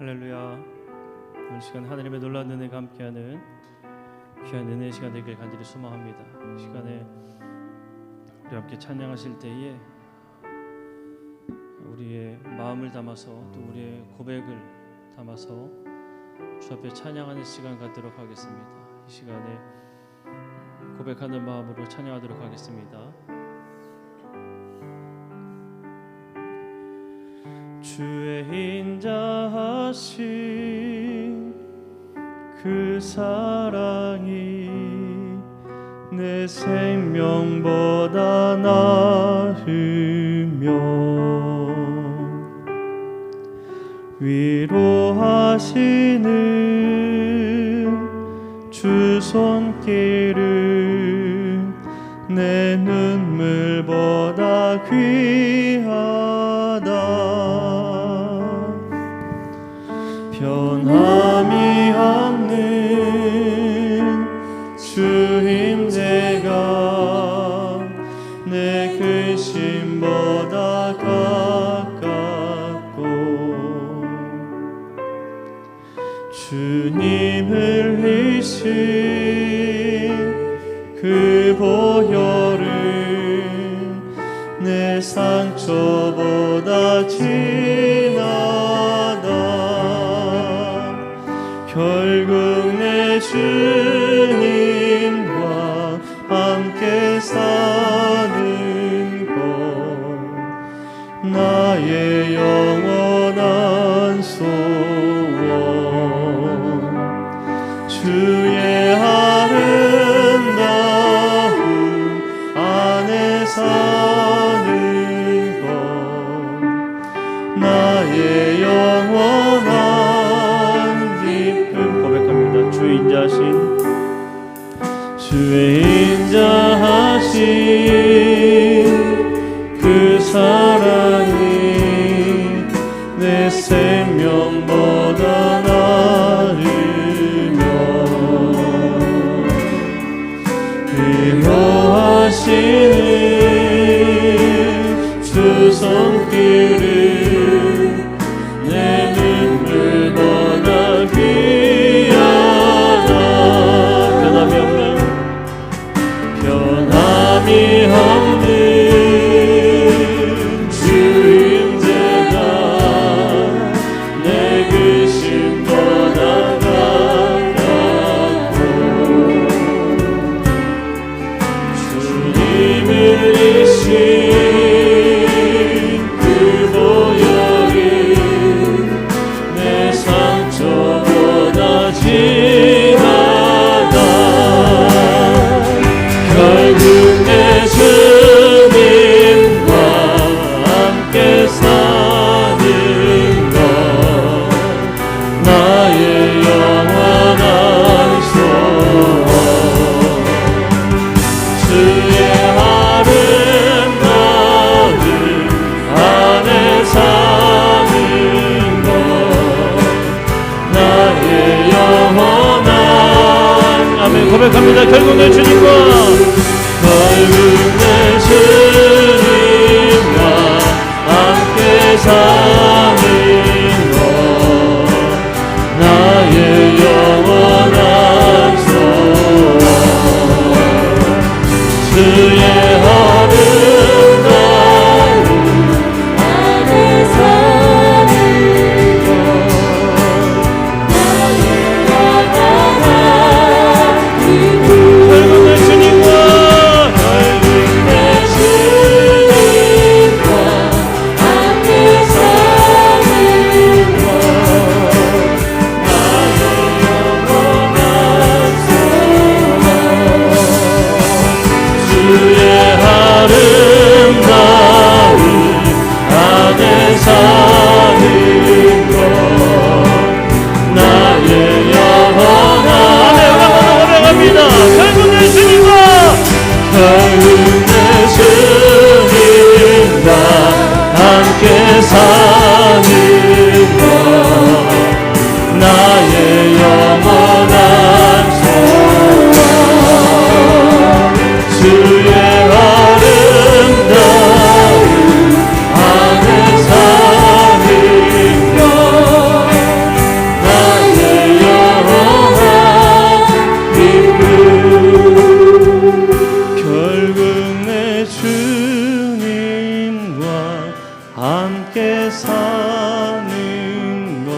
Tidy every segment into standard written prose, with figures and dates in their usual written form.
할렐루야. 오늘 시간 하나님의 놀라운 은혜가 함께하는 귀한 은혜의 시간 되길 간절히 소망합니다. 이 시간에 우리 함께 찬양하실 때에 우리의 마음을 담아서 또 우리의 고백을 담아서 주 앞에 찬양하는 시간 갖도록 하겠습니다. 이 시간에 고백하는 마음으로 찬양하도록 하겠습니다. 주의 인자하신 그 사랑이 내 생명보다 나으며 위로하시는 주 손길은 내 눈물보다 귀하다. 변함이 없는 주 임재가 내 근심보다 가깝고 주님 흘리신 그 보혈은 내 상처보다 진하다. 결국 내 주님과 함께 사는 것 나의 영원한 소원. 주의 아름다움 안에 사는 것 나의 영원한 주의 인자하신 그 사랑이 내 생명보다 나으며 위로하시는 주 손길은 내 눈물보다 귀하다. 변함이 없는 주 임재가 내 근심보다 가깝고 주님을 이신 그 보혈이 내 상처보다 진하다. 결국 내 주님과 함께 사는 것 나의 영원한 소원. 주의 아름다움 안에 사는 것 나의 영원한 아멘. 고백합니다. 결국 내 주님과 함께 사는 것 나의 영원한 소원. 주의 아름다움 안에 사는 것 나의 영원한 결국 내 주님과 함께 사는 것 나의 영원한 소원. 주의 아름다움 안에 사는 것 주님과 함께 사는 것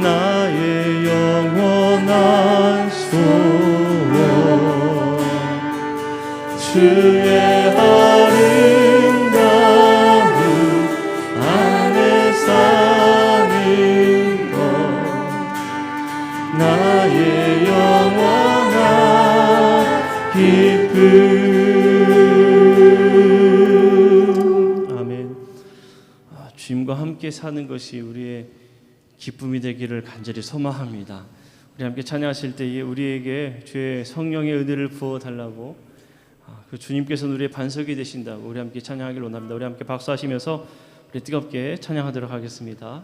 나의 영원한 소원 주의 아름다운 안에 사는 것 나의 영원한 기쁨. 아멘. 주님과 함께 사는 것이 우리의 기쁨이 되기를 간절히 소망합니다. 우리 함께 찬양하실 때에 우리에게 주의 성령의 은혜를 부어 달라고 그 주님께서는 우리의 반석이 되신다고 우리 함께 찬양하기를 원합니다. 우리 함께 박수하시면서 우리 뜨겁게 찬양하도록 하겠습니다.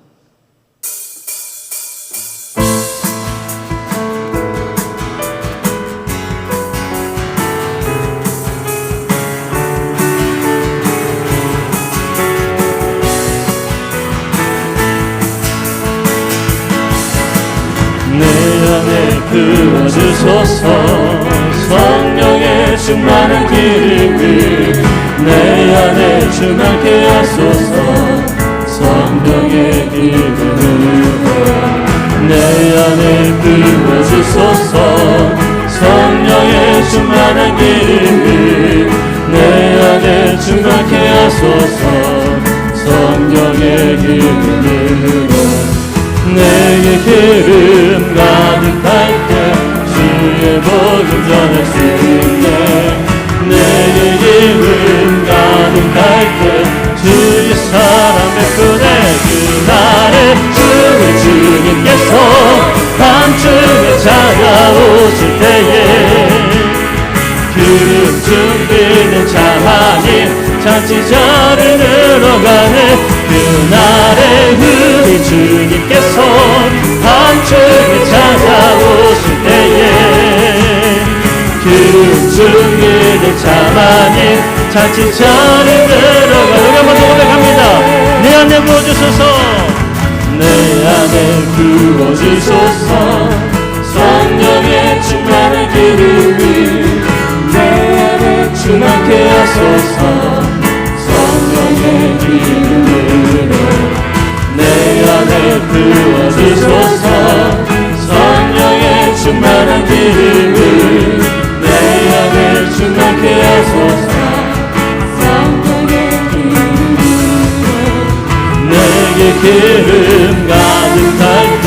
부어주소서 성령의 충만한 기름을 내 안에 충만케 하소서 성령의 기름을 내 안에 부어주소서 성령의 충만한 기름을 내 안에 충만케 하소서 성령의 기름으로 내게 기름 가득할 때 주의 복음 전할 수 있네 내게 기름 가득할 때 주의 사랑 베푸네 그날에 주의 주님께서 밤중에 찾아오실 때에 기름 준비된 차만이 잔치자를 늘어가네 그날에 우리 주님께서 밤중에 찾아오실 때에 기름 준비된 차만이 잔치자를 늘어가 우리 한번 더 고백합니다. 내 안에 부어주소서 내 안에 부어주소서 성령의 충만한 기름을 내 안에 충만케 하소서 성령의 기름으로 내 안에 부어주소서 성령의 충만한 기름을 내 안에 충만케 하소서 성령의 기름으로 내게 기름 가득할 때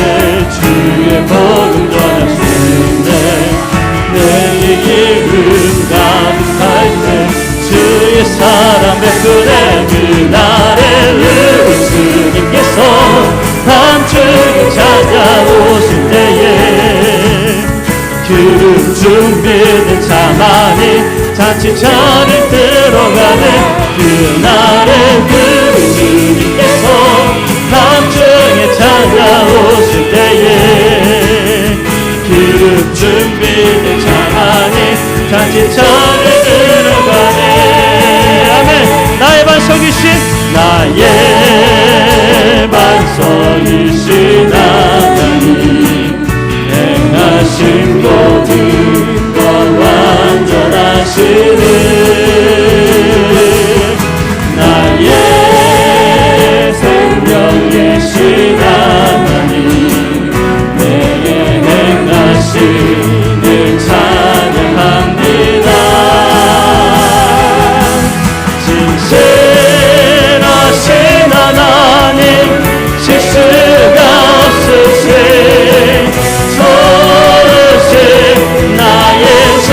주의 복음 전할 수 있네 내게 기름 가득할 때 주의 사랑 베푸네 그날에 우리 주님께서 밤중에 찾아오실 때에 기름 준비된 차만이 잔치자를 들어가네 그날에 우리 주님께서 밤중에 찾아오실 때에 기름 준비된 차만이 잔치자를 들어가네 아멘 나의 반석이신 나의 반석이신 하나님 행하신 모든 것 완전하시는 나의 생명이신 하나님 내게 행하시는 찬양합니다 진실하신 하나님 실수가 없으신 서르신 나의 주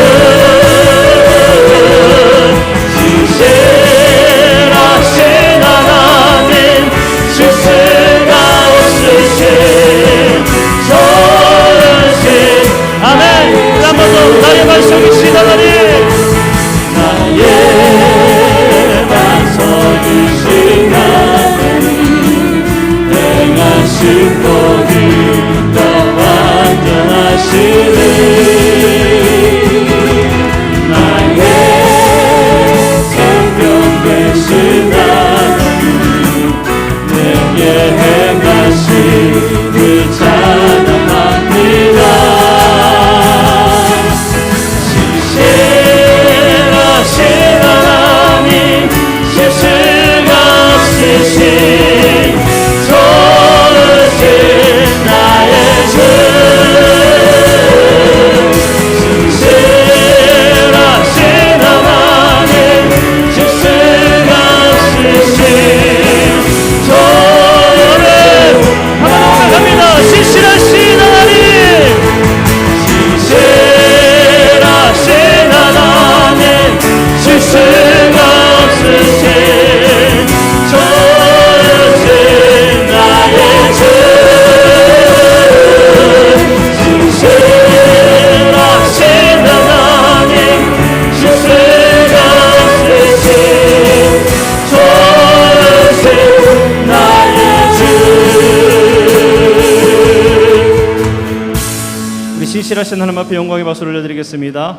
신실하신 하나님 앞에 영광의 박수를 올려드리겠습니다.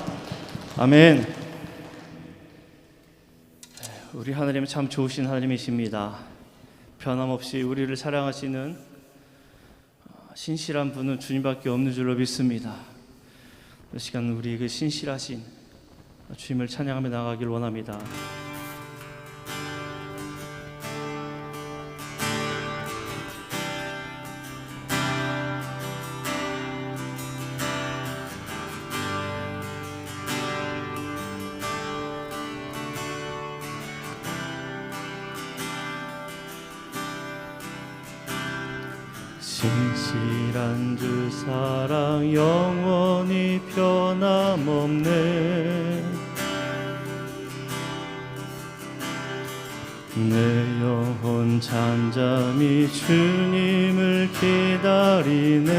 아멘. 우리 하나님은 참 좋으신 하나님이십니다. 변함없이 우리를 사랑하시는 신실한 분은 주님밖에 없는 줄로 믿습니다. 이 시간 우리 그 신실하신 주님을 찬양하며 나가길 원합니다. 신실한 주 사랑 영원히 변함없네. 내 영혼 잠잠히 주님을 기다리네.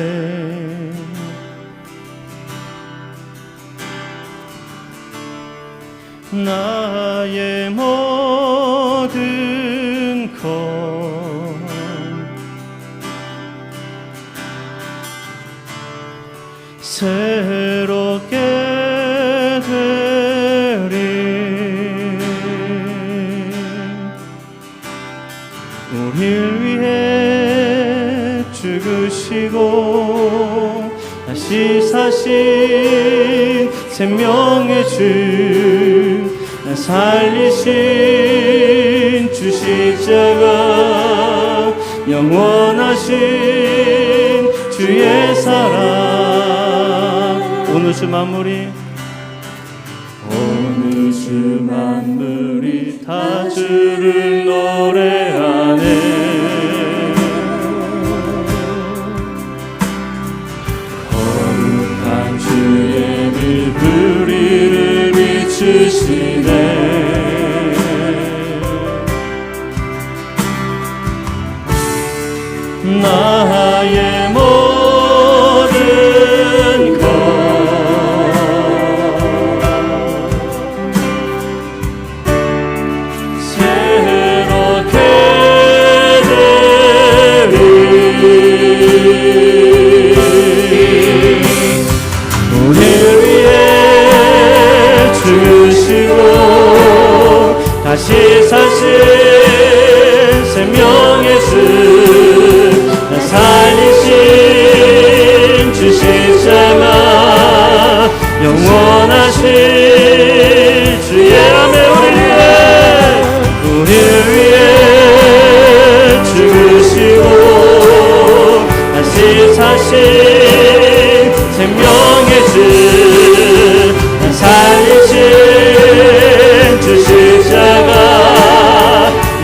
나의 모든 것 새롭게 되리. 우릴 위해 죽으시고 다시 사신 생명의 주, 살리신 주 십자가, 영원하신 주의 사랑. 오늘 주 만물이 다 주를 노래하네. 거룩한 주의 빛 우리를 비추시네. 나의 모든 것 새롭게 되리. 우리를 위해 죽으시고 다시 사신 생명의 주, 살리신 주 십자가, 영원하신 주의 아멘. 우리를 위해 죽으시고 다시 사신 생명의 주, 살리신 주 십자가,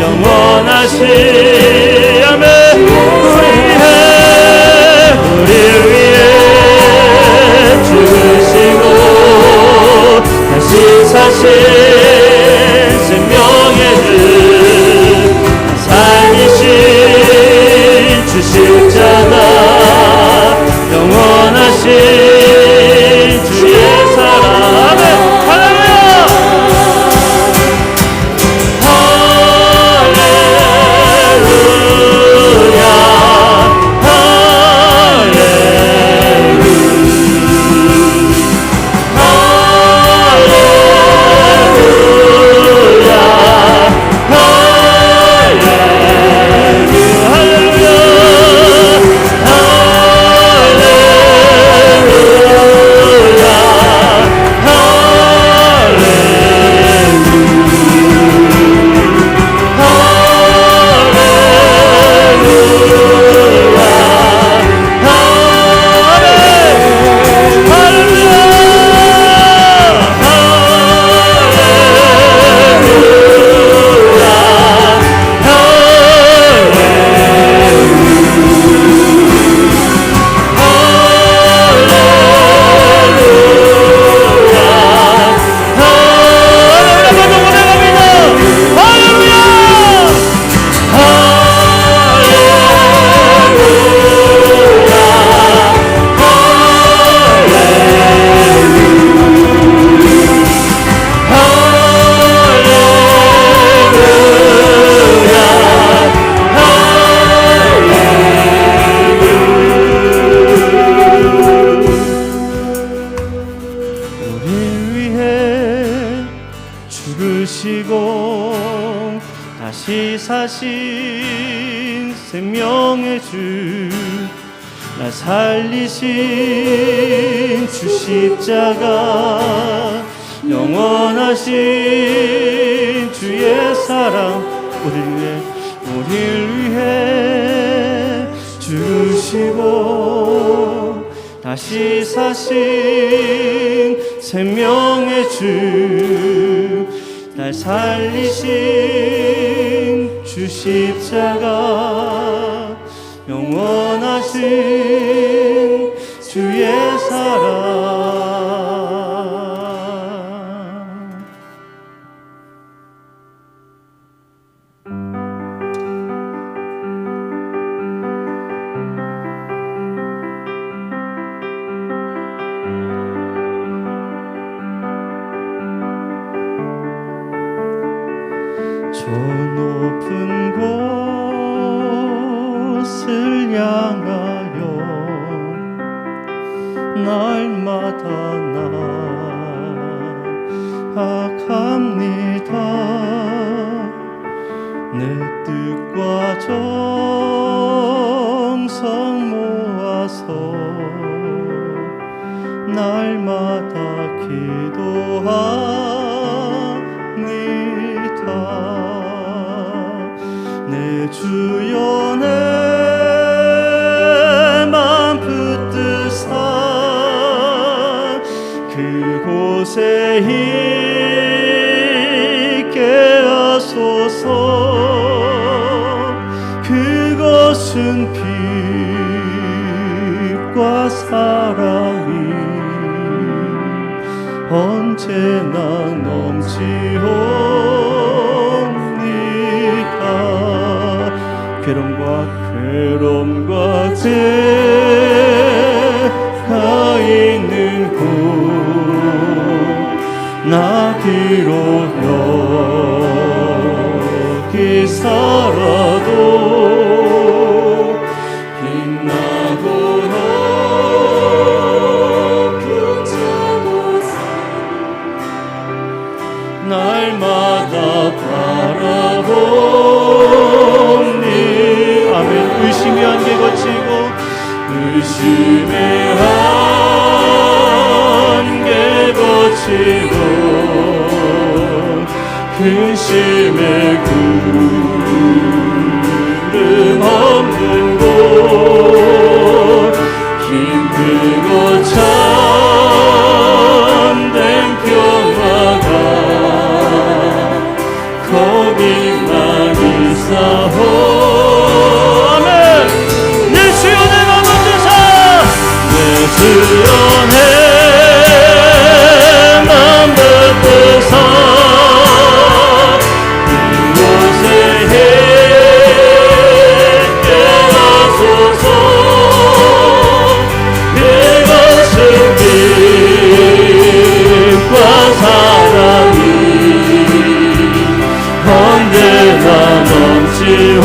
영원하신 아멘. 우리를 위해 죽으시고 다시 사신 생명의 주, 살리신 주 십자가, 영원하신 주의 사랑. 아멘. 할렐루야. 할렐루야. 죽으시고 다시 사신 생명의 주, 날 살리신 주 십자가, 영원하신 주의 사랑, 우리를 위해 죽으시고 다시 사신 생명의 주, 날 살리신 주 십자가, 영원하신 주의 사랑. 저 높은 곳을 향하여 날마다 나아갑니다. 내 뜻과 정성 모아서 날마다 기도합니다. 내 주여 내 맘 붙드사 그곳에 있게 하소서. 그것은 빛과 사랑이 언제나 넘치옵니다. 괴로움과 죄가 있는 곳, 나 비록 여기 살아도 빛나고 높은 저곳에 날마다 바라보니. 아멘. 의심의 한계 거치고, 의심의 한계 거치고, 근심의 구름 없는 곳, 힘들고 참된 평화가 거기만 있사오. 주여 내 맘 붙드사 그곳에 있게 하소서. 그것은 빛과 사랑이 언제나 넘치오.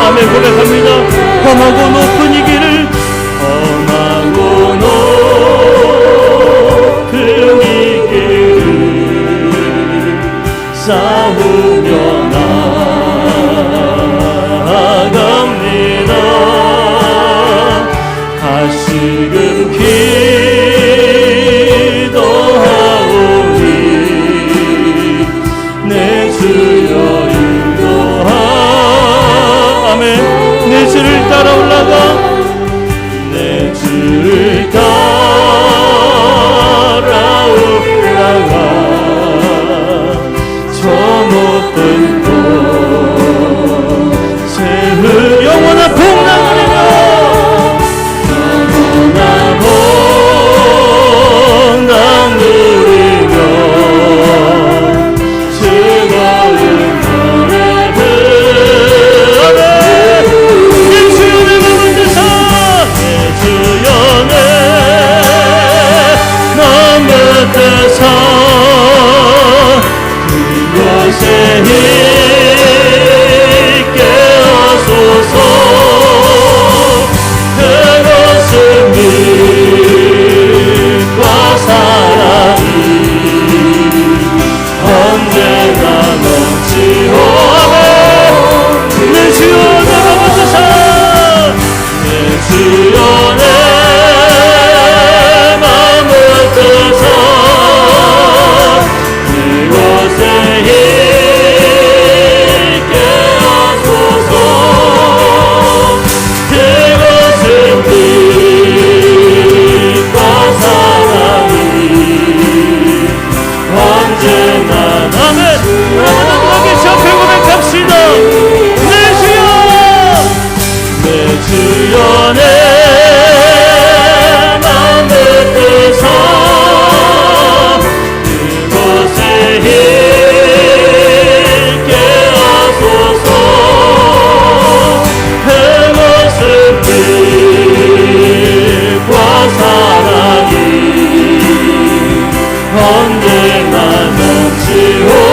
아멘. 고백합니다. 험하고 높은 이 길을, 험하고 높은 이 길을 싸우며 나아갑니다. 다시금 기도하오니 내 주여 인도하. 아멘. 내 주를 따라 올라가, 내 주를 따라 올라가 저 높은 곳에 영원한 복락을 누리며, 영원한 복락 누리며 즐거운 노래를. 내 주여 내 맘을 드사, 내 주여 내 맘을 드사 그곳에 있게 하소서. 그것은 빛과 사랑이 있게 하소서. 그것은 빛과 사랑이 언제나. 아멘. 하나님께 앞에 고백합시다. 내 주여, 내 주여, 내 마음을 뜻서 그곳에 있게 하소서. 그것은 빛과 사랑이 언제나 넘치오니.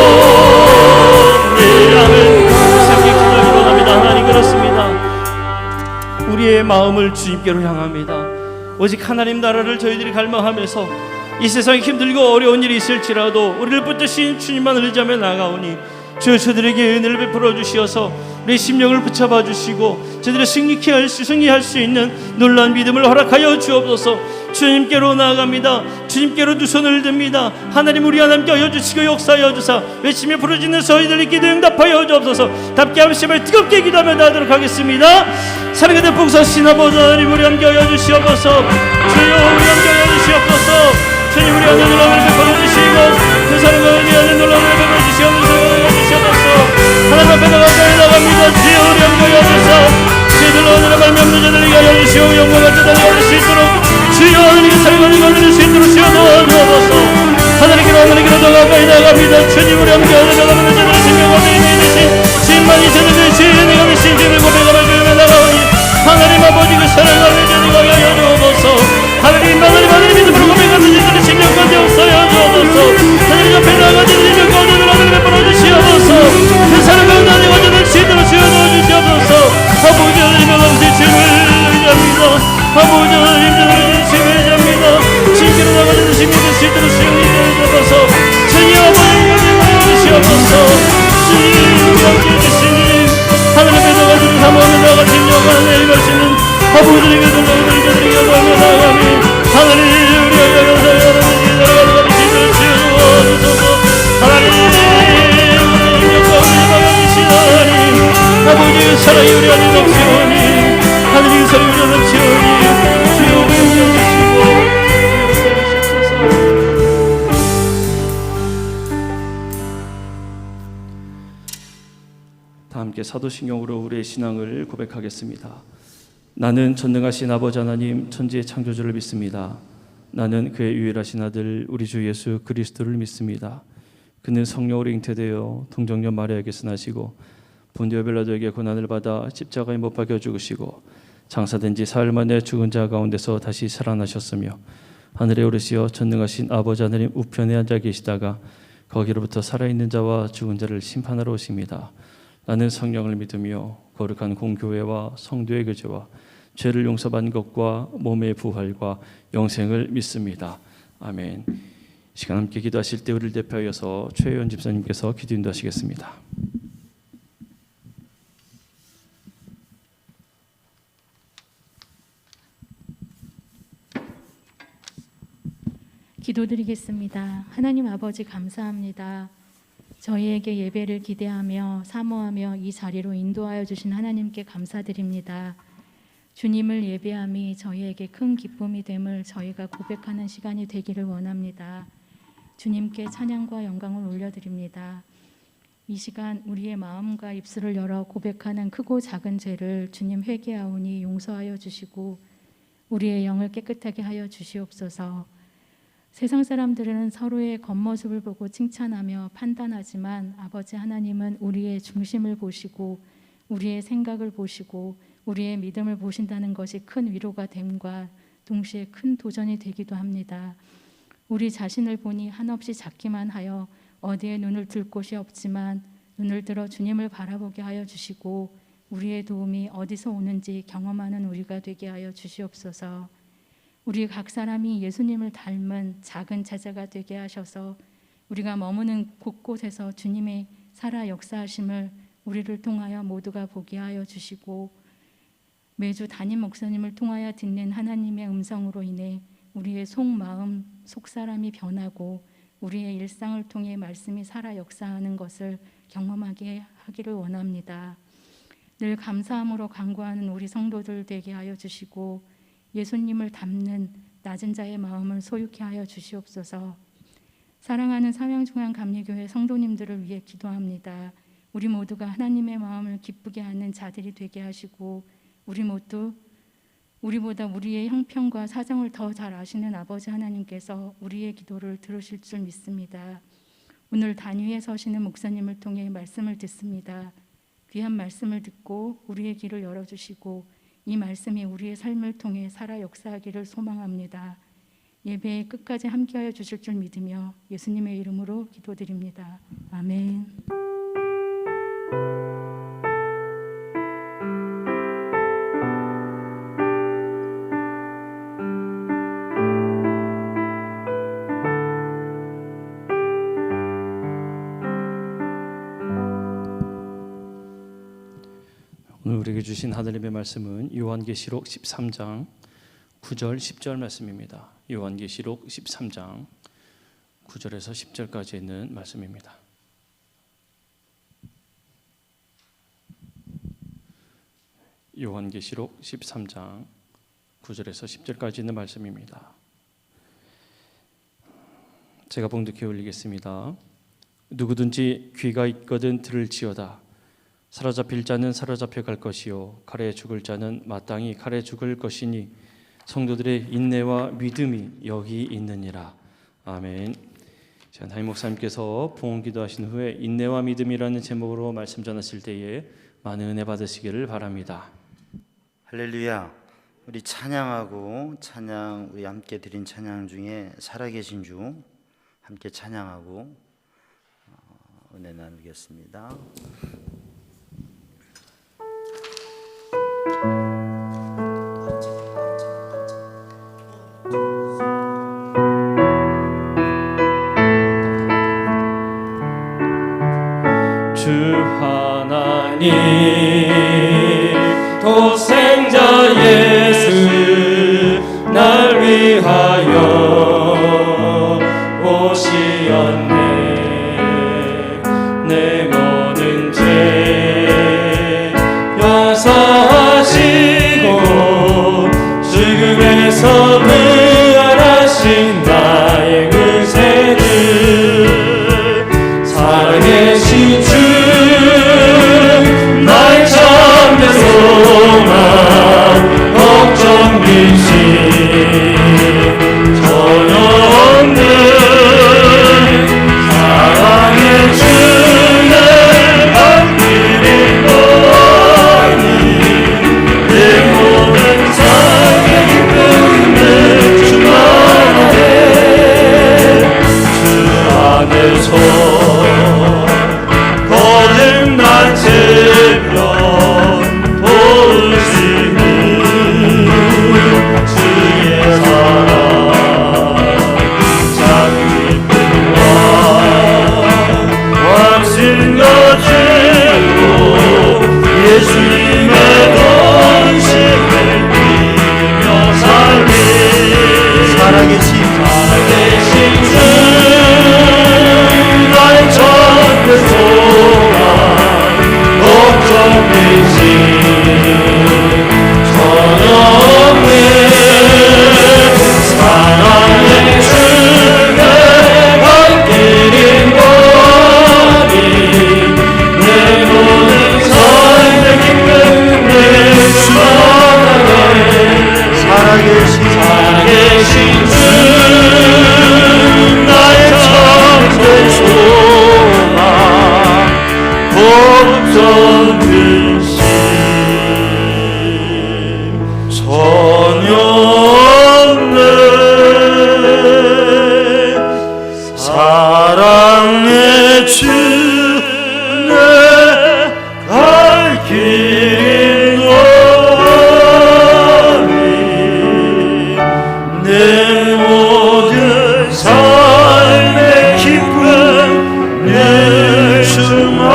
생기 기도하기 원합니다. 하나님, 그렇습니다. 우리의 마음을 주님께로 향합니다. 오직 하나님 나라를 저희들이 갈망하면서 이 세상에 힘들고 어려운 일이 있을지라도 우리를 붙드신 주님만 의지하며 나아가오니 주여 저들에게 은혜를 베풀어 주시어서 우리 심령을 붙잡아 주시고 저들을 승리할 수 있는 놀라운 믿음을 허락하여 주옵소서. 주님께로 나아갑니다. 주님께로 두 손을 듭니다. 하나님, 우리 하나님께 하여 주시고 역사하여 주사 외치며 부르짖는 저희들의 기도 응답하여 주옵소서. 답게 함심을 뜨겁게 기도하며 나아가도록 하겠습니다. 사랑하는 복사신 아버지 하나님, 우리 함께 하여 주시옵소서. 주여, 우리 함께 하여 주시옵소서. 주님, 우리 하나님 놀라움을 베풀어 주시고 그 사랑과 은혜하는 놀라움을 베풀어 주시옵소서. 하나님 앞에 나갑니다. 주여, 우리 함께 하여 주사 저희들로 오늘의 말미암는 자들에게 하여 주시오. 영광을 전달하여 수 있도록 주여, 하나님의 사랑을 받을 수 있도록 주여 도와주옵소서. 하나님께로 더 가까이 나갑니다. 주님, 우리 함께 하여 나가는 자들의 생명과 믿음이 되신 주님만이 저들의 주인이가 되신 주님을 고백하며 주님을 나가오니 하나님 아버지 그 사랑을 저희가 하여 주옵소서. 하나님 믿음으로 고백하는 자들의 심령과 역사하여 주옵소서. 하나님 앞에 나가는 심령과 오늘을 하나님을 보내주시옵소서. 그 사랑을 나누고 저들 주인으로 주여 도와주시옵소서. 아버지 하나님의 감사의 주님을 의지합니다. 아버지 하나님 저들의 주님을 의지합니다. 진리로 나가는 주님을 주인으로 수용해 주옵소서. 주님 아버지 주시옵소서. 주님 우리 함께 주시니 하나님의 나가주는 사모하는 나같은 영광을 내리시는 아버지에게 돌아오는 자들에게 돌아오며 나가니 하나님 우리에게 감사하여 하나님 주인을 주옵소서. 하나님 영광을 받아주시다니 아버지 사랑이 우리 안에 넘치오니 하나님 사랑이 우리 안에 넘치오니 주여 배우여 주시고 주옵소서. 다 함께 사도신경으로 우리의 신앙을 고백하겠습니다. 나는 전능하신 아버지 하나님 천지의 창조주를 믿습니다. 나는 그의 유일하신 아들 우리 주 예수 그리스도를 믿습니다. 그는 성령으로 잉태되어 동정녀 마리아에게서 나시고 본디오 빌라도에게 고난을 받아 십자가에 못 박혀 죽으시고 장사된 지 사흘 만에 죽은 자 가운데서 다시 살아나셨으며 하늘에 오르시어 전능하신 아버지 하나님 우편에 앉아 계시다가 거기로부터 살아있는 자와 죽은 자를 심판하러 오십니다. 나는 성령을 믿으며 거룩한 공교회와 성도의 교제와 죄를 용서받는 것과 몸의 부활과 영생을 믿습니다. 아멘. 시간 함께 기도하실 때 우리를 대표하여서 최혜연 집사님께서 기도 인도하시겠습니다. 기도드리겠습니다. 하나님 아버지 감사합니다. 저희에게 예배를 기대하며 사모하며 이 자리로 인도하여 주신 하나님께 감사드립니다. 주님을 예배함이 저희에게 큰 기쁨이 됨을 저희가 고백하는 시간이 되기를 원합니다. 주님께 찬양과 영광을 올려드립니다. 이 시간 우리의 마음과 입술을 열어 고백하는 크고 작은 죄를 주님 회개하오니 용서하여 주시고 우리의 영을 깨끗하게 하여 주시옵소서. 세상 사람들은 서로의 겉모습을 보고 칭찬하며 판단하지만 아버지 하나님은 우리의 중심을 보시고 우리의 생각을 보시고 우리의 믿음을 보신다는 것이 큰 위로가 됨과 동시에 큰 도전이 되기도 합니다. 우리 자신을 보니 한없이 작기만 하여 어디에 눈을 들 곳이 없지만 눈을 들어 주님을 바라보게 하여 주시고 우리의 도움이 어디서 오는지 경험하는 우리가 되게 하여 주시옵소서. 우리 각 사람이 예수님을 닮은 작은 제자가 되게 하셔서 우리가 머무는 곳곳에서 주님의 살아 역사하심을 우리를 통하여 모두가 보게 하여 주시고 매주 담임 목사님을 통하여 듣는 하나님의 음성으로 인해 우리의 속마음, 속사람이 변하고 우리의 일상을 통해 말씀이 살아 역사하는 것을 경험하게 하기를 원합니다. 늘 감사함으로 간구하는 우리 성도들 되게 하여 주시고 예수님을 닮는 낮은 자의 마음을 소유케 하여 주시옵소서. 사랑하는 삼양중앙감리교회 성도님들을 위해 기도합니다. 우리 모두가 하나님의 마음을 기쁘게 하는 자들이 되게 하시고 우리 모두 우리보다 우리의 형편과 사정을 더 잘 아시는 아버지 하나님께서 우리의 기도를 들으실 줄 믿습니다. 오늘 단위에 서시는 목사님을 통해 말씀을 듣습니다. 귀한 말씀을 듣고 우리의 길을 열어주시고 이 말씀이 우리의 삶을 통해 살아 역사하기를 소망합니다. 예배에 끝까지 함께하여 주실 줄 믿으며 예수님의 이름으로 기도드립니다. 아멘. 오늘 우리에게 주신 하나님의 말씀은 요한계시록 13장 9절 10절 말씀입니다. 요한계시록 13장 9절에서 10절까지 있는 말씀입니다. 요한계시록 13장 9절에서 10절까지 있는 말씀입니다. 제가 봉독해 올리겠습니다. 누구든지 귀가 있거든 들을지어다. 사로잡힐 자는 사로잡혀 갈 것이요 칼에 죽을 자는 마땅히 칼에 죽을 것이니 성도들의 인내와 믿음이 여기 있느니라. 아멘. 자, 담임 목사님께서 봉헌 기도하신 후에 인내와 믿음이라는 제목으로 말씀 전하실 때에 많은 은혜 받으시기를 바랍니다. 할렐루야. 우리 찬양하고 우리 함께 드린 찬양 중에 살아계신 주 함께 찬양하고 은혜 나누겠습니다. 주 하나님 독생자 예수 날 위하여 오시었네. 내 모든 죄 용서하시고 죽음에서 부활하신 나의 그새를 살아계신 주 나의 참된 소망 걱정 근심 전혀 없는 사랑의 주를 받기를 원하니 내 모든 삶의 기쁨을 충만하네. 주 안에서 거듭난 채로 도우시니 주의 사랑 장기뿐과 왕신 거주로 예수님의 동심을 빌며 살리 살아계신 주 나의 참된 소망 걱정 근심 전혀 없는 사랑의 주를 받기를 원하니 내 모든 삶의 기쁨을 충만하게 살아계신 주 나의 참된 소망 걱정 근심 전혀 없네. 사랑의 주 내 갈 길 원하니 내 모든 삶의 기쁨 늘 충만하게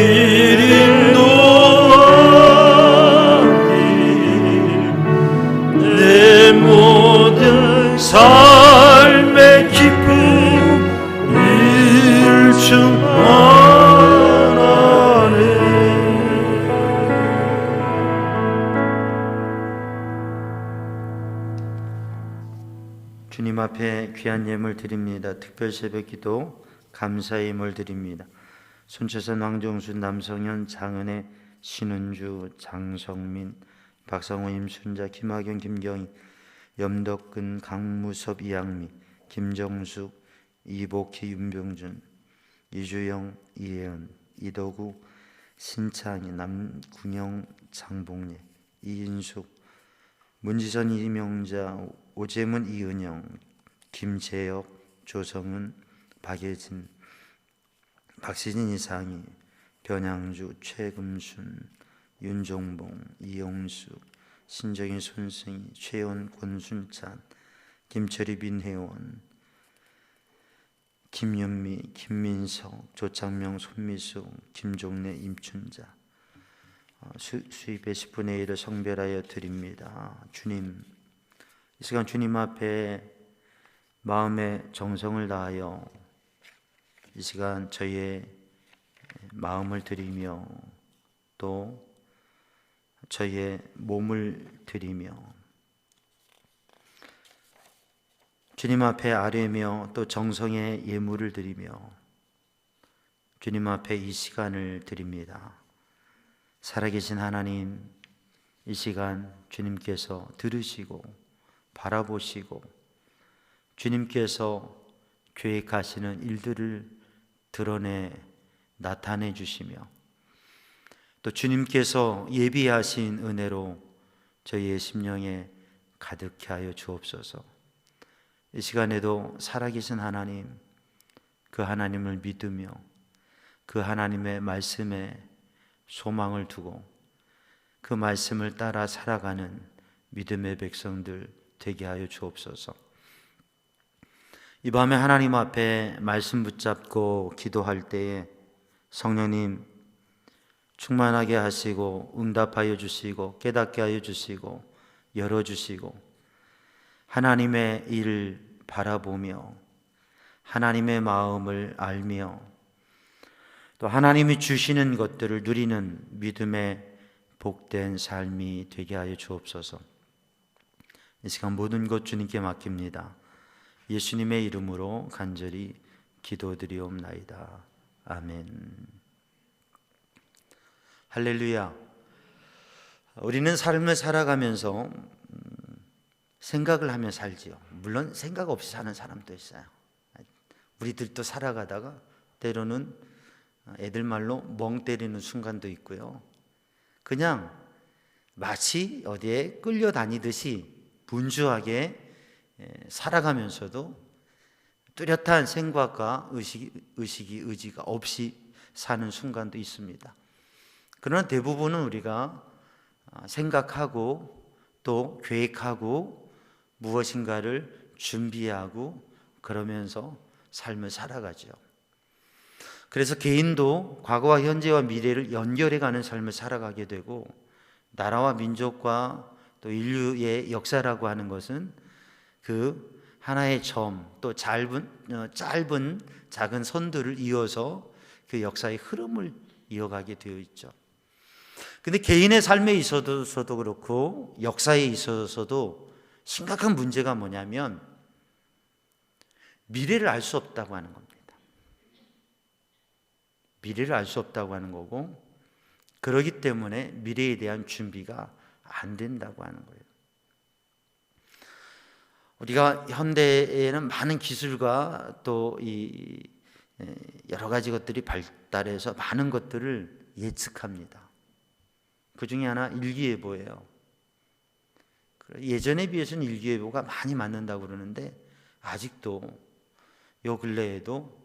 길 인도하니 내 모든 삶의 기쁨 일충하네. 주님 앞에 귀한 예물 드립니다. 특별 새벽 기도 감사의 예물 드립니다. 손채선, 왕정순, 남성현, 장은혜, 신은주, 장성민, 박상호, 임순자, 김학영, 김경희, 염덕근, 강무섭, 이양미, 김정숙, 이복희, 윤병준, 이주영, 이혜은, 이덕우, 신창희, 남궁영, 장봉래, 이인숙, 문지선, 이명자, 오재문, 이은영, 김재혁, 조성은, 박예진, 박시진, 이상희, 변양주, 최금순, 윤종봉, 이용수, 신정희, 손승희, 최원, 권순찬, 김철희, 민혜원, 김윤미, 김민석, 조창명, 손미숙, 김종래, 임춘자. 수입의 10분의 1을 성별하여 드립니다. 주님, 이 시간 주님 앞에 마음의 정성을 다하여 이 시간 저희의 마음을 드리며 또 저희의 몸을 드리며 주님 앞에 아뢰며 또 정성의 예물을 드리며 주님 앞에 이 시간을 드립니다. 살아계신 하나님, 이 시간 주님께서 들으시고 바라보시고 주님께서 계획하시는 일들을 드러내 나타내 주시며 또 주님께서 예비하신 은혜로 저희의 심령에 가득해 하여 주옵소서. 이 시간에도 살아계신 하나님, 그 하나님을 믿으며 그 하나님의 말씀에 소망을 두고 그 말씀을 따라 살아가는 믿음의 백성들 되게 하여 주옵소서. 이 밤에 하나님 앞에 말씀 붙잡고 기도할 때에 성령님 충만하게 하시고 응답하여 주시고 깨닫게 하여 주시고 열어주시고 하나님의 일을 바라보며 하나님의 마음을 알며 또 하나님이 주시는 것들을 누리는 믿음의 복된 삶이 되게 하여 주옵소서. 이 시간 모든 것 주님께 맡깁니다. 예수님의 이름으로 간절히 기도드리옵나이다. 아멘. 할렐루야. 우리는 삶을 살아가면서 생각을 하며 살지요. 물론 생각 없이 사는 사람도 있어요. 우리들도 살아가다가 때로는 애들 말로 멍 때리는 순간도 있고요. 그냥 마치 어디에 끌려다니듯이 분주하게 살아가면서도 뚜렷한 생각과 의지가 없이 사는 순간도 있습니다. 그러나 대부분은 우리가 생각하고 또 계획하고 무엇인가를 준비하고 그러면서 삶을 살아가죠. 그래서 개인도 과거와 현재와 미래를 연결해가는 삶을 살아가게 되고 나라와 민족과 또 인류의 역사라고 하는 것은 그 하나의 점 또 짧은 작은 선들을 이어서 그 역사의 흐름을 이어가게 되어 있죠. 근데 개인의 삶에 있어서도 그렇고 역사에 있어서도 심각한 문제가 뭐냐면 미래를 알 수 없다고 하는 겁니다. 미래를 알 수 없다고 하는 거고 그러기 때문에 미래에 대한 준비가 안 된다고 하는 거예요. 우리가 현대에는 많은 기술과 또 이 여러 가지 것들이 발달해서 많은 것들을 예측합니다. 그 중에 하나 일기예보예요. 예전에 비해서는 일기예보가 많이 맞는다고 그러는데 아직도 요 근래에도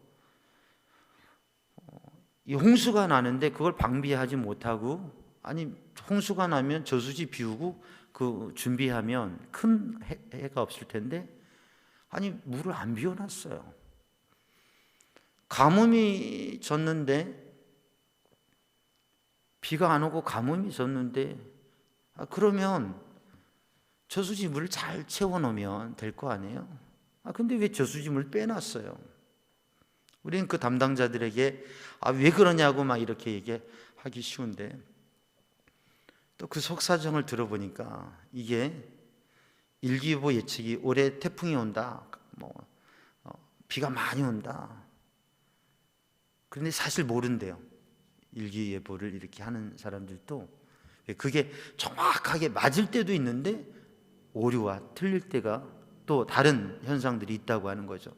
이 홍수가 나는데 그걸 방비하지 못하고 아니 홍수가 나면 저수지 비우고 그 준비하면 큰 해가 없을 텐데 아니 물을 안 비워놨어요. 가뭄이 졌는데 비가 안 오고 가뭄이 있었는데 그러면 저수지물을 잘 채워놓으면 될 거 아니에요? 근데 왜 저수지물을 빼놨어요? 우리는 그 담당자들에게 왜 그러냐고 막 이렇게 얘기하기 쉬운데 또 그 속사정을 들어보니까 이게 일기예보 예측이 올해 태풍이 온다, 비가 많이 온다. 그런데 사실 모른대요. 일기예보를 이렇게 하는 사람들도 그게 정확하게 맞을 때도 있는데 오류와 틀릴 때가 또 다른 현상들이 있다고 하는 거죠.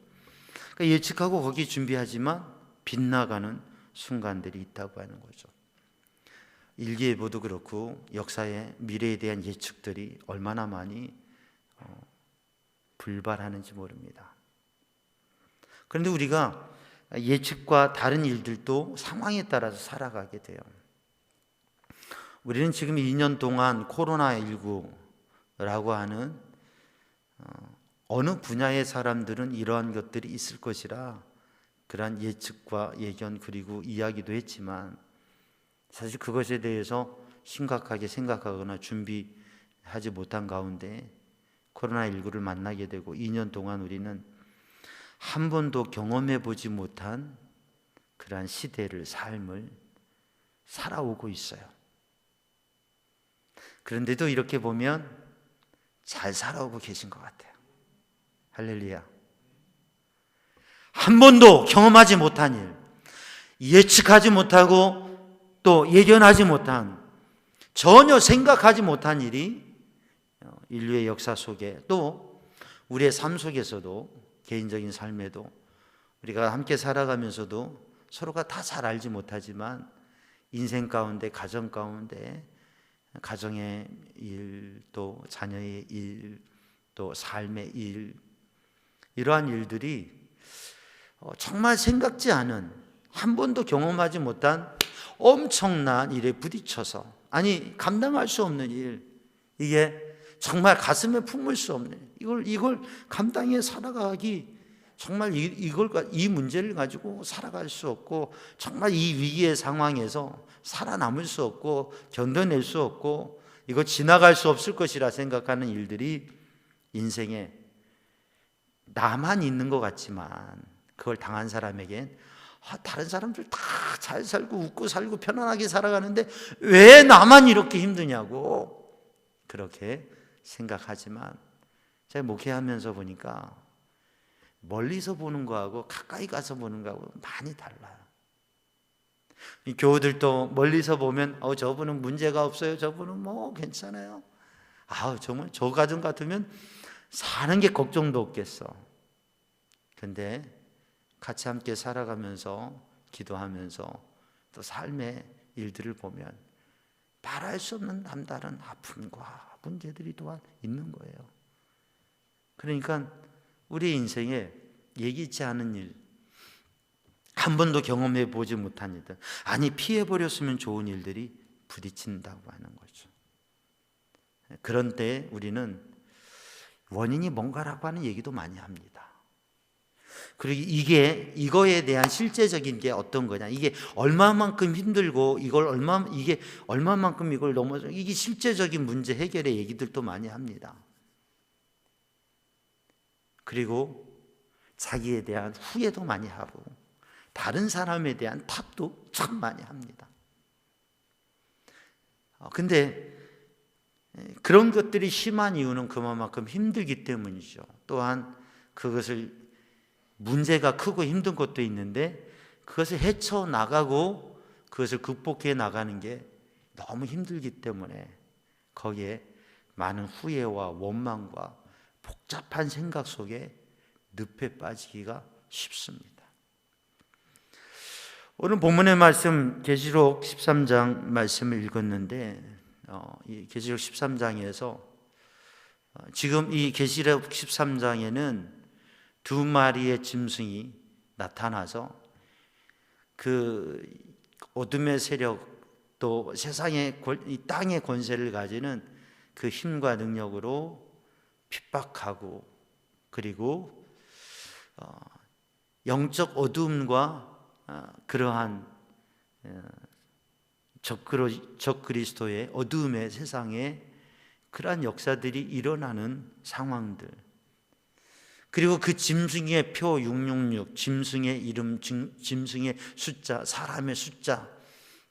그러니까 예측하고 거기 준비하지만 빗나가는 순간들이 있다고 하는 거죠. 일기예보도 그렇고 역사의 미래에 대한 예측들이 얼마나 많이 불발하는지 모릅니다. 그런데 우리가 예측과 다른 일들도 상황에 따라서 살아가게 돼요. 우리는 지금 2년 동안 코로나19라고 하는 어느 분야의 사람들은 이러한 것들이 있을 것이라 그러한 예측과 예견 그리고 이야기도 했지만 사실 그것에 대해서 심각하게 생각하거나 준비하지 못한 가운데 코로나19를 만나게 되고 2년 동안 우리는 한 번도 경험해 보지 못한 그러한 시대를, 삶을 살아오고 있어요. 그런데도 이렇게 보면 잘 살아오고 계신 것 같아요. 할렐루야. 한 번도 경험하지 못한 일, 예측하지 못하고 또 예견하지 못한, 전혀 생각하지 못한 일이 인류의 역사 속에 또 우리의 삶 속에서도 개인적인 삶에도 우리가 함께 살아가면서도 서로가 다 잘 알지 못하지만 인생 가운데, 가정 가운데, 가정의 일, 또 자녀의 일, 또 삶의 일, 이러한 일들이 정말 생각지 않은, 한 번도 경험하지 못한 엄청난 일에 부딪혀서, 감당할 수 없는 일, 이게 정말 가슴에 품을 수 없는, 이걸 감당해 살아가기, 정말 이 문제를 가지고 살아갈 수 없고, 정말 이 위기의 상황에서 살아남을 수 없고 견뎌낼 수 없고 이거 지나갈 수 없을 것이라 생각하는 일들이 인생에 나만 있는 것 같지만 그걸 당한 사람에겐 다른 사람들 다 잘 살고 웃고 살고 편안하게 살아가는데 왜 나만 이렇게 힘드냐고 그렇게 생각하지만 제가 목회하면서 보니까 멀리서 보는 거하고 가까이 가서 보는 거하고 많이 달라요. 이 교우들도 멀리서 보면 저분은 문제가 없어요, 저분은 뭐 괜찮아요, 정말 저 가정 같으면 사는 게 걱정도 없겠어. 근데 같이 함께 살아가면서 기도하면서 또 삶의 일들을 보면 말할 수 없는 남다른 아픔과 문제들이 또한 있는 거예요. 그러니까 우리 인생에 예기치 않은 일, 한 번도 경험해 보지 못한 일들, 피해버렸으면 좋은 일들이 부딪힌다고 하는 거죠. 그런 때 우리는 원인이 뭔가라고 하는 얘기도 많이 합니다. 그리고 이거에 대한 실제적인 게 어떤 거냐, 이게 얼마만큼 힘들고 이게 얼마만큼 이걸 넘어서 이게 실제적인 문제 해결의 얘기들도 많이 합니다. 그리고 자기에 대한 후회도 많이 하고 다른 사람에 대한 탓도 참 많이 합니다. 근데 그런 것들이 심한 이유는 그만큼 힘들기 때문이죠. 또한 그것을 문제가 크고 힘든 것도 있는데 그것을 헤쳐나가고 그것을 극복해 나가는 게 너무 힘들기 때문에 거기에 많은 후회와 원망과 복잡한 생각 속에 늪에 빠지기가 쉽습니다. 오늘 본문의 말씀 계시록 13장 말씀을 읽었는데 이 계시록 13장에서 지금 이 계시록 13장에는 두 마리의 짐승이 나타나서 그 어둠의 세력 또 세상의 이 땅의 권세를 가지는 그 힘과 능력으로 핍박하고 그리고 영적 어둠과 그러한 적그리스도의 어두움의 세상에 그러한 역사들이 일어나는 상황들, 그리고 그 짐승의 표 666, 짐승의 이름, 짐승의 숫자, 사람의 숫자,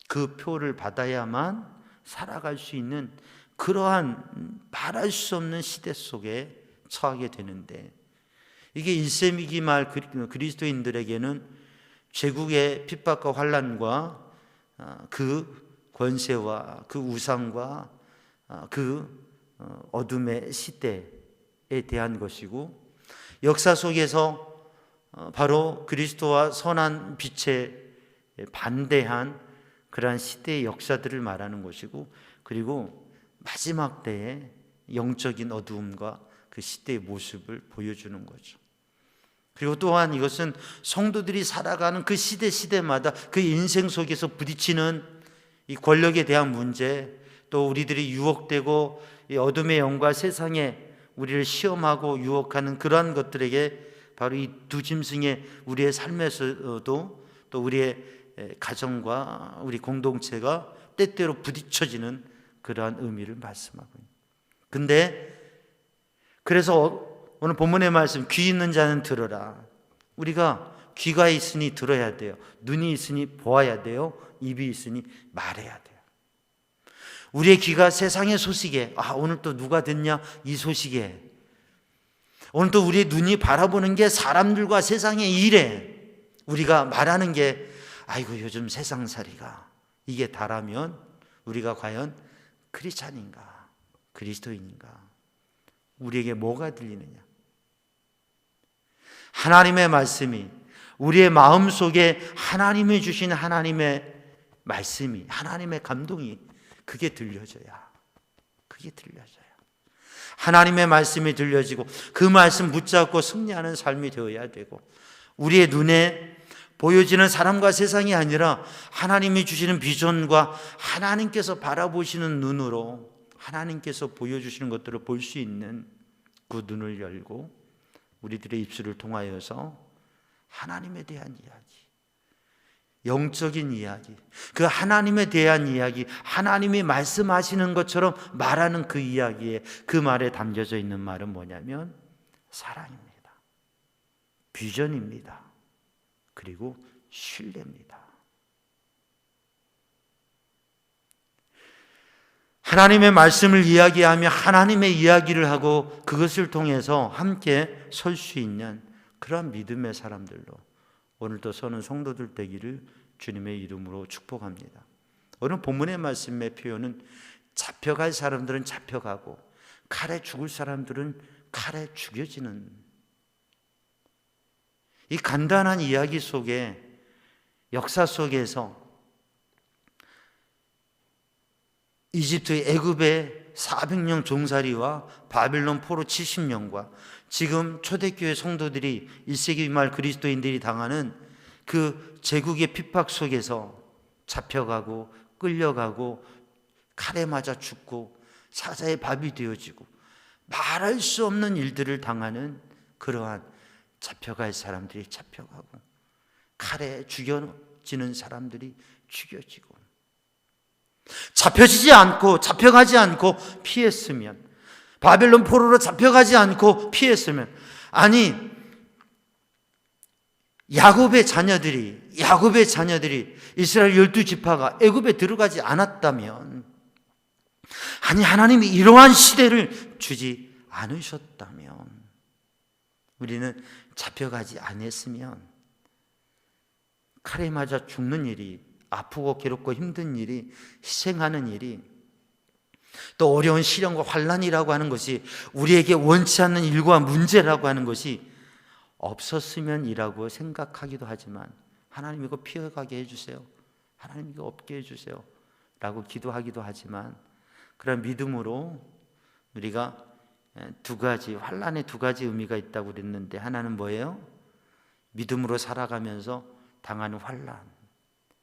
그 표를 받아야만 살아갈 수 있는 그러한 말할 수 없는 시대 속에 처하게 되는데, 이게 1세기기 말 그리스도인들에게는 제국의 핍박과 환난과 그 권세와 그 우상과 그 어둠의 시대에 대한 것이고, 역사 속에서 바로 그리스도와 선한 빛에 반대한 그러한 시대의 역사들을 말하는 것이고, 그리고 마지막 때의 영적인 어두움과 그 시대의 모습을 보여주는 거죠. 그리고 또한 이것은 성도들이 살아가는 그 시대마다 그 인생 속에서 부딪히는 이 권력에 대한 문제, 또 우리들이 유혹되고 이 어둠의 영과 세상에 우리를 시험하고 유혹하는 그러한 것들에게 바로 이 두 짐승의 우리의 삶에서도 또 우리의 가정과 우리 공동체가 때때로 부딪혀지는 그러한 의미를 말씀하고 있습니다. 근데 그래서 오늘 본문의 말씀, 귀 있는 자는 들어라. 우리가 귀가 있으니 들어야 돼요. 눈이 있으니 보아야 돼요. 입이 있으니 말해야 돼요. 우리의 귀가 세상의 소식에, 오늘 또 누가 듣냐 이 소식에, 오늘 또 우리의 눈이 바라보는 게 사람들과 세상의 일에, 우리가 말하는 게 아이고 요즘 세상살이가, 이게 다라면 우리가 과연 크리스찬인가 그리스도인인가, 우리에게 뭐가 들리느냐? 하나님의 말씀이 우리의 마음속에 하나님이 주신 하나님의 말씀이, 하나님의 감동이 그게 들려져야, 하나님의 말씀이 들려지고 그 말씀 붙잡고 승리하는 삶이 되어야 되고, 우리의 눈에 보여지는 사람과 세상이 아니라 하나님이 주시는 비전과 하나님께서 바라보시는 눈으로 하나님께서 보여주시는 것들을 볼 수 있는 그 눈을 열고 우리들의 입술을 통하여서 하나님에 대한 이야기, 영적인 이야기, 그 하나님에 대한 이야기, 하나님이 말씀하시는 것처럼 말하는 그 이야기에, 그 말에 담겨져 있는 말은 뭐냐면 사랑입니다, 비전입니다, 그리고 신뢰입니다. 하나님의 말씀을 이야기하며 하나님의 이야기를 하고 그것을 통해서 함께 설 수 있는 그런 믿음의 사람들로 오늘도 서는 성도들 되기를 주님의 이름으로 축복합니다. 오늘 본문의 말씀의 표현은 잡혀갈 사람들은 잡혀가고 칼에 죽을 사람들은 칼에 죽여지는, 이 간단한 이야기 속에, 역사 속에서 이집트의 애굽의 400년 종살이와 바빌론 포로 70년과 지금 초대교회 성도들이 1세기 말 그리스도인들이 당하는 그 제국의 핍박 속에서 잡혀가고 끌려가고 칼에 맞아 죽고 사자의 밥이 되어지고 말할 수 없는 일들을 당하는 그러한 잡혀갈 사람들이 잡혀가고 칼에 죽여지는 사람들이 죽여지고, 잡혀가지 않고 피했으면, 바벨론 포로로 잡혀가지 않고 피했으면, 아니 야곱의 자녀들이 이스라엘 12지파가 애굽에 들어가지 않았다면, 아니 하나님이 이러한 시대를 주지 않으셨다면, 우리는 잡혀가지 않았으면 칼에 맞아 죽는 일이, 아프고 괴롭고 힘든 일이, 희생하는 일이, 또 어려운 시련과 환난이라고 하는 것이, 우리에게 원치 않는 일과 문제라고 하는 것이 없었으면이라고 생각하기도 하지만, 하나님 이거 피해가게 해주세요, 하나님 이거 없게 해주세요 라고 기도하기도 하지만, 그런 믿음으로 우리가 두 가지, 환난에 두 가지 의미가 있다고 그랬는데, 하나는 뭐예요? 믿음으로 살아가면서 당하는 환난,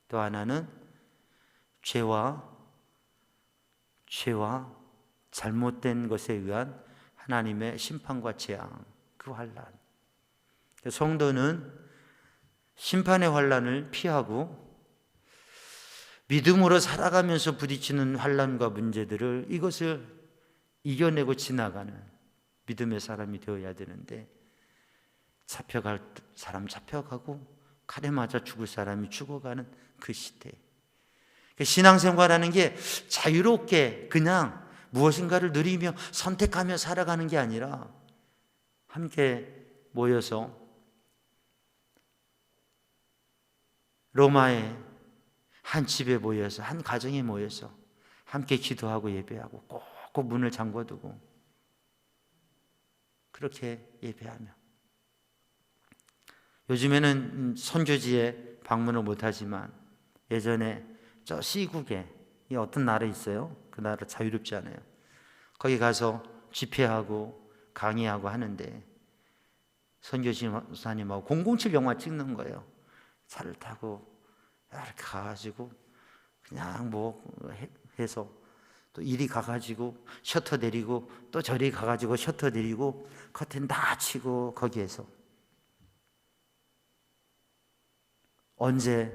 또 하나는 죄와 잘못된 것에 의한 하나님의 심판과 재앙, 그 환난. 성도는 심판의 환난을 피하고 믿음으로 살아가면서 부딪히는 환난과 문제들을 이것을 이겨내고 지나가는 믿음의 사람이 되어야 되는데, 잡혀갈 사람 잡혀가고 칼에 맞아 죽을 사람이 죽어가는 그 시대. 신앙생활하는 게 자유롭게 그냥 무엇인가를 누리며 선택하며 살아가는 게 아니라 함께 모여서 로마의 한 집에 모여서, 한 가정에 모여서 함께 기도하고 예배하고 꼭 문을 잠궈두고 그렇게 예배하며, 요즘에는 선교지에 방문을 못하지만 예전에 저 시국에 어떤 나라 있어요. 그 나라 자유롭지 않아요. 거기 가서 집회하고 강의하고 하는데 선교지사님하고 007 영화 찍는 거예요. 차를 타고 이렇게 가가지고 그냥 뭐 해서 또 이리 가가지고 셔터 내리고 또 저리 가가지고 셔터 내리고 커튼 다 치고 거기에서 언제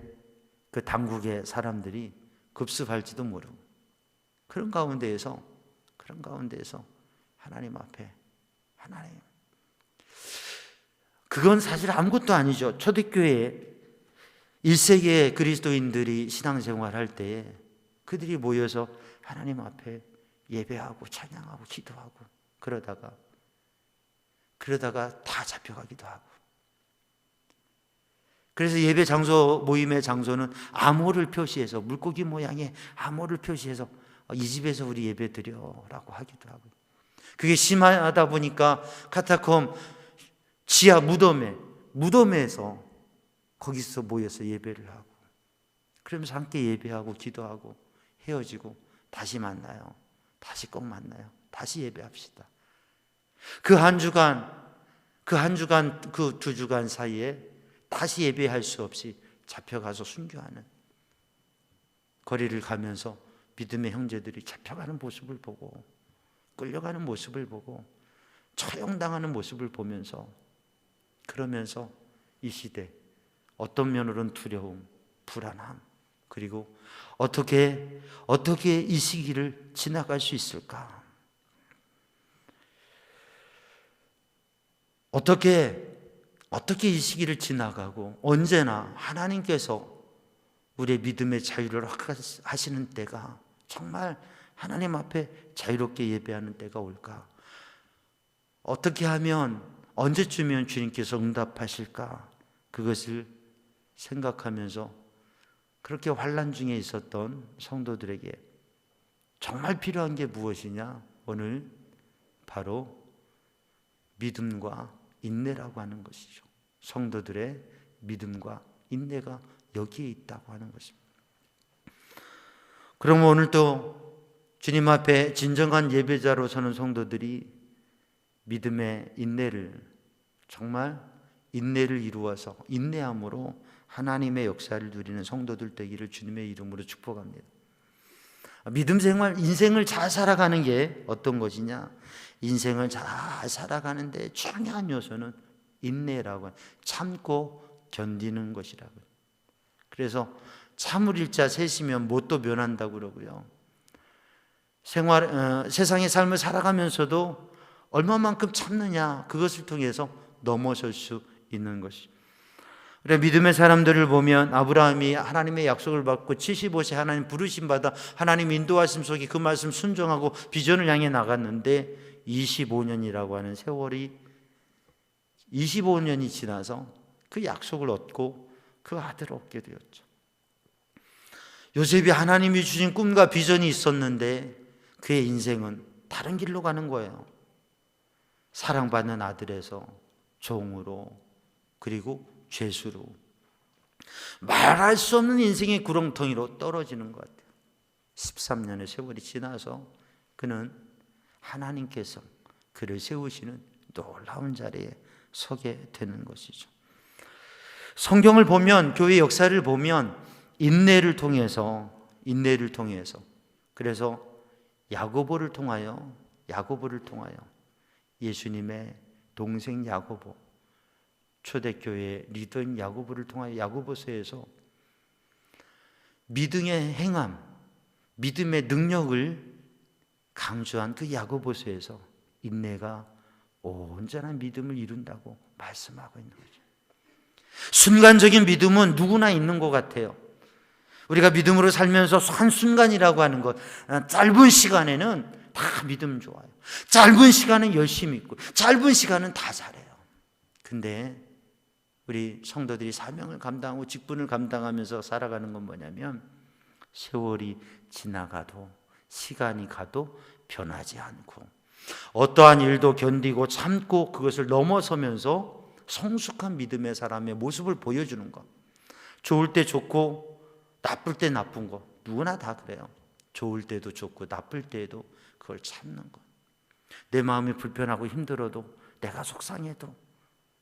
그 당국의 사람들이 급습할지도 모르고 그런 가운데에서 하나님 앞에, 하나님, 그건 사실 아무것도 아니죠. 초대교회 1세기의 그리스도인들이 신앙생활할 때에 그들이 모여서 하나님 앞에 예배하고 찬양하고 기도하고 그러다가 다 잡혀가기도 하고, 그래서 예배 장소, 모임의 장소는 암호를 표시해서, 물고기 모양의 암호를 표시해서 이 집에서 우리 예배 드려라고 하기도 하고, 그게 심하다 보니까 카타콤 지하 무덤에서 거기서 모여서 예배를 하고, 그러면서 함께 예배하고 기도하고 헤어지고 다시 만나요. 다시 꼭 만나요. 다시 예배합시다. 그 한 주간, 그 2주간 사이에 다시 예배할 수 없이 잡혀가서 순교하는, 거리를 가면서 믿음의 형제들이 잡혀가는 모습을 보고, 끌려가는 모습을 보고, 처형당하는 모습을 보면서, 그러면서 이 시대 어떤 면으로는 두려움, 불안함, 그리고 어떻게 이 시기를 지나갈 수 있을까? 어떻게 이 시기를 지나가고, 언제나 하나님께서 우리의 믿음의 자유를 하시는 때가, 정말 하나님 앞에 자유롭게 예배하는 때가 올까? 어떻게 하면, 언제쯤이면 주님께서 응답하실까? 그것을 생각하면서 그렇게 환난 중에 있었던 성도들에게 정말 필요한 게 무엇이냐? 오늘 바로 믿음과 인내라고 하는 것이죠. 성도들의 믿음과 인내가 여기에 있다고 하는 것입니다. 그럼 오늘 또 주님 앞에 진정한 예배자로 서는 성도들이 믿음의 인내를, 정말 인내를 이루어서 인내함으로 하나님의 역사를 누리는 성도들 되기를 주님의 이름으로 축복합니다. 믿음 생활, 인생을 잘 살아가는 게 어떤 것이냐? 인생을 잘 살아가는데 중요한 요소는 인내라고, 참고 견디는 것이라고. 그래서 참을 일자 셋이면 못도 변한다고 그러고요. 세상의 삶을 살아가면서도 얼마만큼 참느냐, 그것을 통해서 넘어설 수 있는 것이. 그래, 믿음의 사람들을 보면 아브라함이 하나님의 약속을 받고 75세 하나님 부르심 받아 하나님 인도하심 속에 그 말씀 순종하고 비전을 향해 나갔는데 25년이라고 하는 세월이, 25년이 지나서 그 약속을 얻고 그 아들을 얻게 되었죠. 요셉이 하나님이 주신 꿈과 비전이 있었는데 그의 인생은 다른 길로 가는 거예요. 사랑받는 아들에서 종으로, 그리고 죄수로, 말할 수 없는 인생의 구렁텅이로 떨어지는 것 같아요. 13년의 세월이 지나서 그는 하나님께서 그를 세우시는 놀라운 자리에 서게 되는 것이죠. 성경을 보면, 교회 역사를 보면 인내를 통해서, 그래서 야고보를 통하여 예수님의 동생 야고보, 초대교회 리더인 야고보를 통하여 야고보서에서 믿음의 행함, 믿음의 능력을 강조한 그 야고보서에서 인내가 온전한 믿음을 이룬다고 말씀하고 있는 거죠. 순간적인 믿음은 누구나 있는 것 같아요. 우리가 믿음으로 살면서 한순간이라고 하는 것, 짧은 시간에는 다 믿음 좋아요. 짧은 시간은 열심히 있고 짧은 시간은 다 잘해요. 근데 우리 성도들이 사명을 감당하고 직분을 감당하면서 살아가는 건 뭐냐면 세월이 지나가도 시간이 가도 변하지 않고 어떠한 일도 견디고 참고 그것을 넘어서면서 성숙한 믿음의 사람의 모습을 보여주는 것. 좋을 때 좋고 나쁠 때 나쁜 거 누구나 다 그래요. 좋을 때도 좋고 나쁠 때에도 그걸 참는 것. 내 마음이 불편하고 힘들어도 내가 속상해도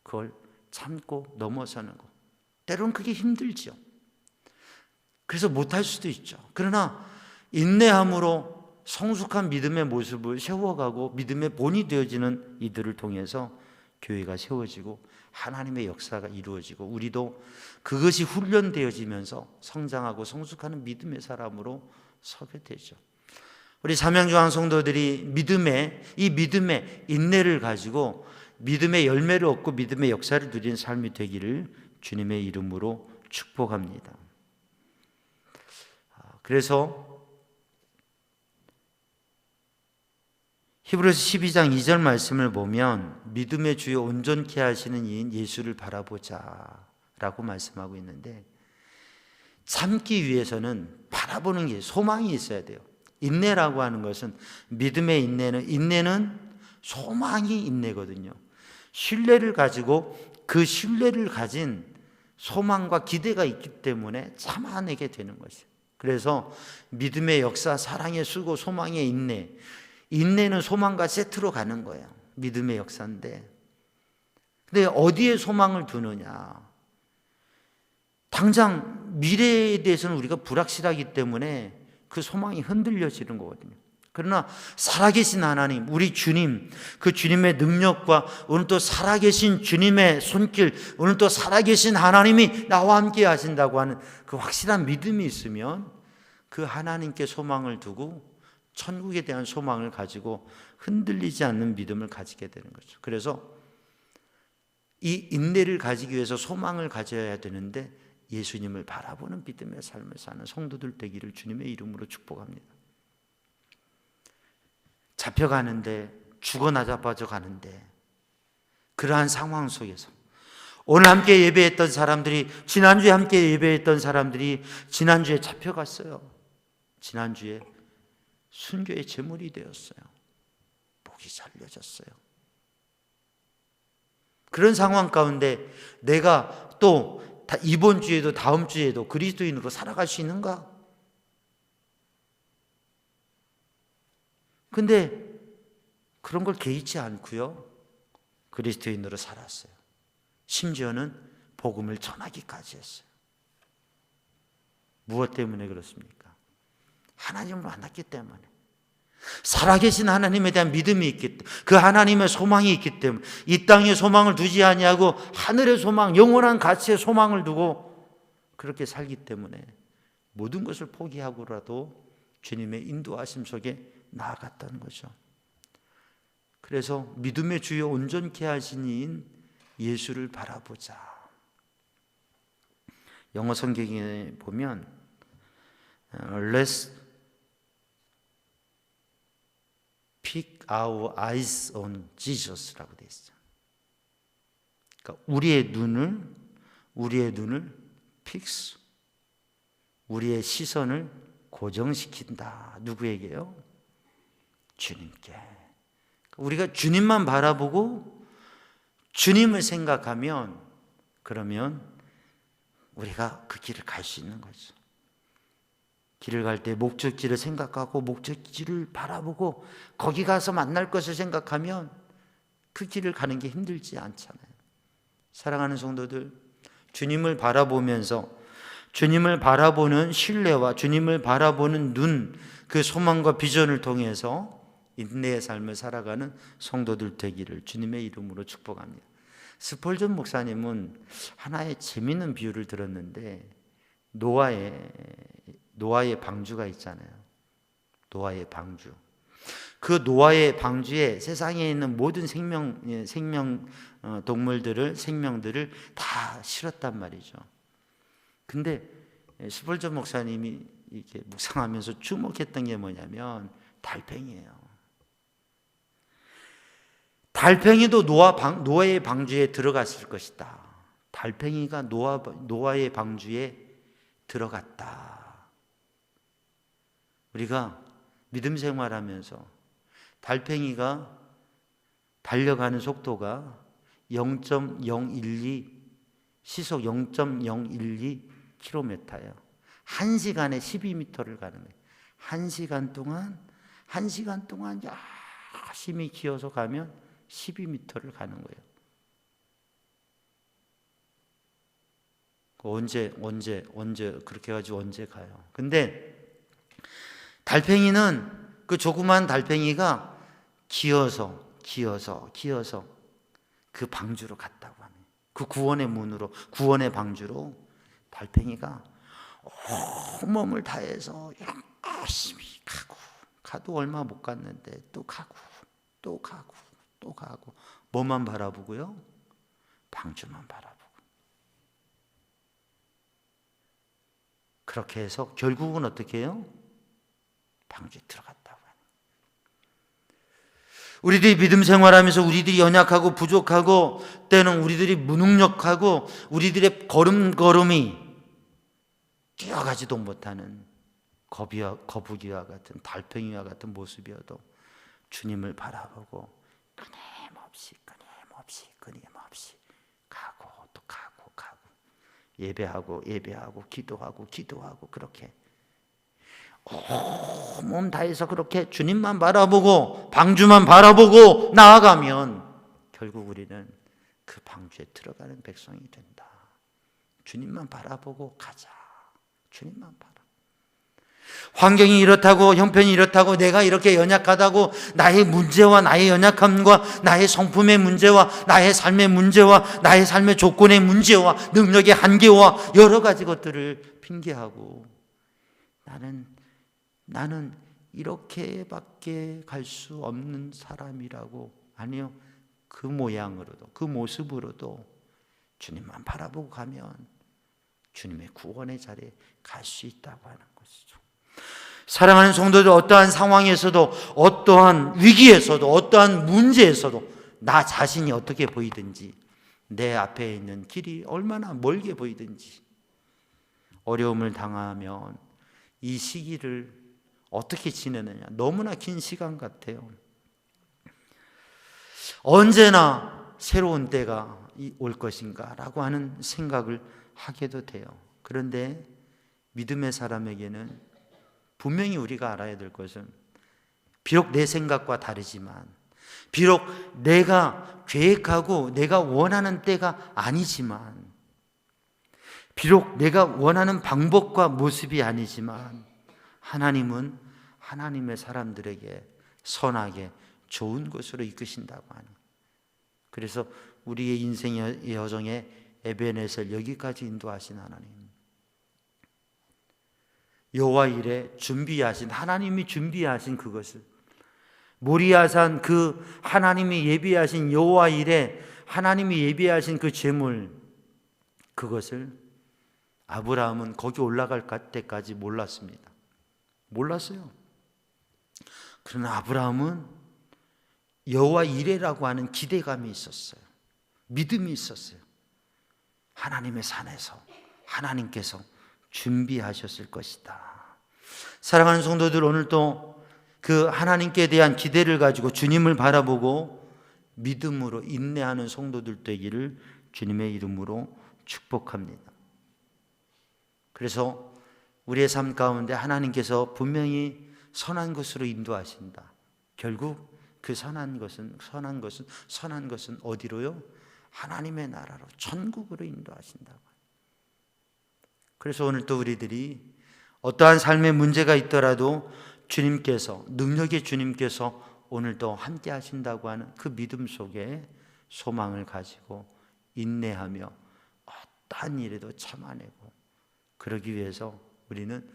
그걸 참고 넘어서는 것. 때로는 그게 힘들죠. 그래서 못할 수도 있죠. 그러나 인내함으로 성숙한 믿음의 모습을 세워가고 믿음의 본이 되어지는 이들을 통해서 교회가 세워지고 하나님의 역사가 이루어지고 우리도 그것이 훈련되어지면서 성장하고 성숙하는 믿음의 사람으로 서게 되죠. 우리 삼양조항 성도들이 이 믿음의 인내를 가지고 믿음의 열매를 얻고 믿음의 역사를 누리는 삶이 되기를 주님의 이름으로 축복합니다. 그래서 히브리서 12장 2절 말씀을 보면 믿음의 주요 온전케 하시는 이인 예수를 바라보자 라고 말씀하고 있는데, 참기 위해서는 바라보는 게 소망이 있어야 돼요. 인내라고 하는 것은, 믿음의 인내는 소망이 인내거든요. 신뢰를 가지고 그 신뢰를 가진 소망과 기대가 있기 때문에 참아내게 되는 것이에요. 그래서 믿음의 역사, 사랑의 수고, 소망의 인내는 소망과 세트로 가는 거예요. 믿음의 역사인데, 근데 어디에 소망을 두느냐? 당장 미래에 대해서는 우리가 불확실하기 때문에 그 소망이 흔들려지는 거거든요. 그러나 살아계신 하나님, 우리 주님, 그 주님의 능력과 오늘 또 살아계신 주님의 손길, 오늘 또 살아계신 하나님이 나와 함께 하신다고 하는 그 확실한 믿음이 있으면 그 하나님께 소망을 두고 천국에 대한 소망을 가지고 흔들리지 않는 믿음을 가지게 되는 거죠. 그래서 이 인내를 가지기 위해서 소망을 가져야 되는데 예수님을 바라보는 믿음의 삶을 사는 성도들 되기를 주님의 이름으로 축복합니다. 잡혀가는데, 죽어 나자빠져 가는데, 그러한 상황 속에서 오늘 함께 예배했던 사람들이, 지난주에 함께 예배했던 사람들이 지난주에 잡혀갔어요. 지난주에 순교의 제물이 되었어요. 목이 잘려졌어요. 그런 상황 가운데 내가 또 이번 주에도 다음 주에도 그리스도인으로 살아갈 수 있는가? 근데 그런 걸 개의치 않고요, 그리스도인으로 살았어요. 심지어는 복음을 전하기까지 했어요. 무엇 때문에 그렇습니까? 하나님을 만났기 때문에, 살아계신 하나님에 대한 믿음이 있기 때문에, 그 하나님의 소망이 있기 때문에, 이 땅에 소망을 두지 아니하고 하늘의 소망, 영원한 가치의 소망을 두고 그렇게 살기 때문에 모든 것을 포기하고라도 주님의 인도하심 속에 나아갔다는 거죠. 그래서 믿음의 주요 온전케 하신 이인 예수를 바라보자. 영어 성경에 보면 Let's pick our eyes on Jesus라고 되어 있어요. 그러니까 우리의 눈을 fix, 우리의 시선을 고정시킨다. 누구에게요? 주님께. 우리가 주님만 바라보고 주님을 생각하면, 그러면 우리가 그 길을 갈 수 있는 거죠. 길을 갈 때 목적지를 생각하고 목적지를 바라보고 거기 가서 만날 것을 생각하면 그 길을 가는 게 힘들지 않잖아요. 사랑하는 성도들, 주님을 바라보면서 주님을 바라보는 신뢰와 주님을 바라보는 눈, 그 소망과 비전을 통해서 인내의 삶을 살아가는 성도들 되기를 주님의 이름으로 축복합니다. 스펄전 목사님은 하나의 재미있는 비유를 들었는데, 노아의 노아의 방주가 있잖아요. 노아의 방주. 그 노아의 방주에 세상에 있는 모든 생명들을 다 실었단 말이죠. 근데 스펄전 목사님이 이렇게 묵상하면서 주목했던 게 뭐냐면 달팽이에요. 달팽이도 노아의 방주에 들어갔을 것이다. 달팽이가 노아의 방주에 들어갔다. 우리가 믿음 생활하면서 달팽이가 달려가는 속도가 0.012 시속 0.012km예요. 1시간에 12m를 가는 거예요. 1시간 동안 열심히 기어서 가면 12m를 가는 거예요. 언제 그렇게 해가지고 언제 가요? 근데 달팽이는 그 조그만 달팽이가 기어서 그 방주로 갔다고 하네요. 그 구원의 문으로, 구원의 방주로 달팽이가 온몸을 다해서 열심히 가도 얼마 못 갔는데 또 가고 뭐만 바라보고요? 방주만 바라보고. 그렇게 해서 결국은 어떻게 해요? 방주에 들어갔다고 하네요. 우리들이 믿음 생활하면서 우리들이 연약하고 부족하고 때는 우리들이 무능력하고 우리들의 걸음걸음이 뛰어가지도 못하는 거북이와 같은 달팽이와 같은 모습이어도 주님을 바라보고 끊임없이 가고 또 가고 예배하고 기도하고 그렇게 몸 다해서 그렇게 주님만 바라보고 방주만 바라보고 나아가면 결국 우리는 그 방주에 들어가는 백성이 된다. 주님만 바라보고 가자. 주님만 바라. 환경이 이렇다고, 형편이 이렇다고, 내가 이렇게 연약하다고 나의 문제와 나의 연약함과 나의 성품의 문제와 나의 삶의 문제와 나의 삶의 조건의 문제와 능력의 한계와 여러 가지 것들을 핑계하고 나는 이렇게밖에 갈 수 없는 사람이라고, 아니요, 그 모양으로도 그 모습으로도 주님만 바라보고 가면 주님의 구원의 자리에 갈 수 있다고 하는 것이죠. 사랑하는 성도들, 어떠한 상황에서도, 어떠한 위기에서도, 어떠한 문제에서도 나 자신이 어떻게 보이든지, 내 앞에 있는 길이 얼마나 멀게 보이든지, 어려움을 당하면 이 시기를 어떻게 지내느냐, 너무나 긴 시간 같아요. 언제나 새로운 때가 올 것인가 라고 하는 생각을 하게도 돼요. 그런데 믿음의 사람에게는 분명히 우리가 알아야 될 것은, 비록 내 생각과 다르지만, 비록 내가 계획하고 내가 원하는 때가 아니지만, 비록 내가 원하는 방법과 모습이 아니지만, 하나님은 하나님의 사람들에게 선하게 좋은 것으로 이끄신다고 하는. 그래서 우리의 인생의 여정에 에베네셀 여기까지 인도하신 하나님, 여호와 일에 준비하신, 하나님이 준비하신 그것을, 모리아산 그 하나님이 예비하신 여호와 일에 하나님이 예비하신 그 제물, 그것을 아브라함은 거기 올라갈 때까지 몰랐습니다. 몰랐어요. 그러나 아브라함은 여호와 이레라고 하는 기대감이 있었어요. 믿음이 있었어요. 하나님의 산에서 하나님께서 준비하셨을 것이다. 사랑하는 성도들, 오늘도 그 하나님께 대한 기대를 가지고 주님을 바라보고 믿음으로 인내하는 성도들 되기를 주님의 이름으로 축복합니다. 그래서 우리의 삶 가운데 하나님께서 분명히 선한 것으로 인도하신다. 결국 그 선한 것은 어디로요? 하나님의 나라로, 천국으로 인도하신다고. 그래서 오늘 또 우리들이 어떠한 삶의 문제가 있더라도 주님께서, 능력의 주님께서 오늘도 함께 하신다고 하는 그 믿음 속에 소망을 가지고 인내하며 어떠한 일에도 참아내고, 그러기 위해서 우리는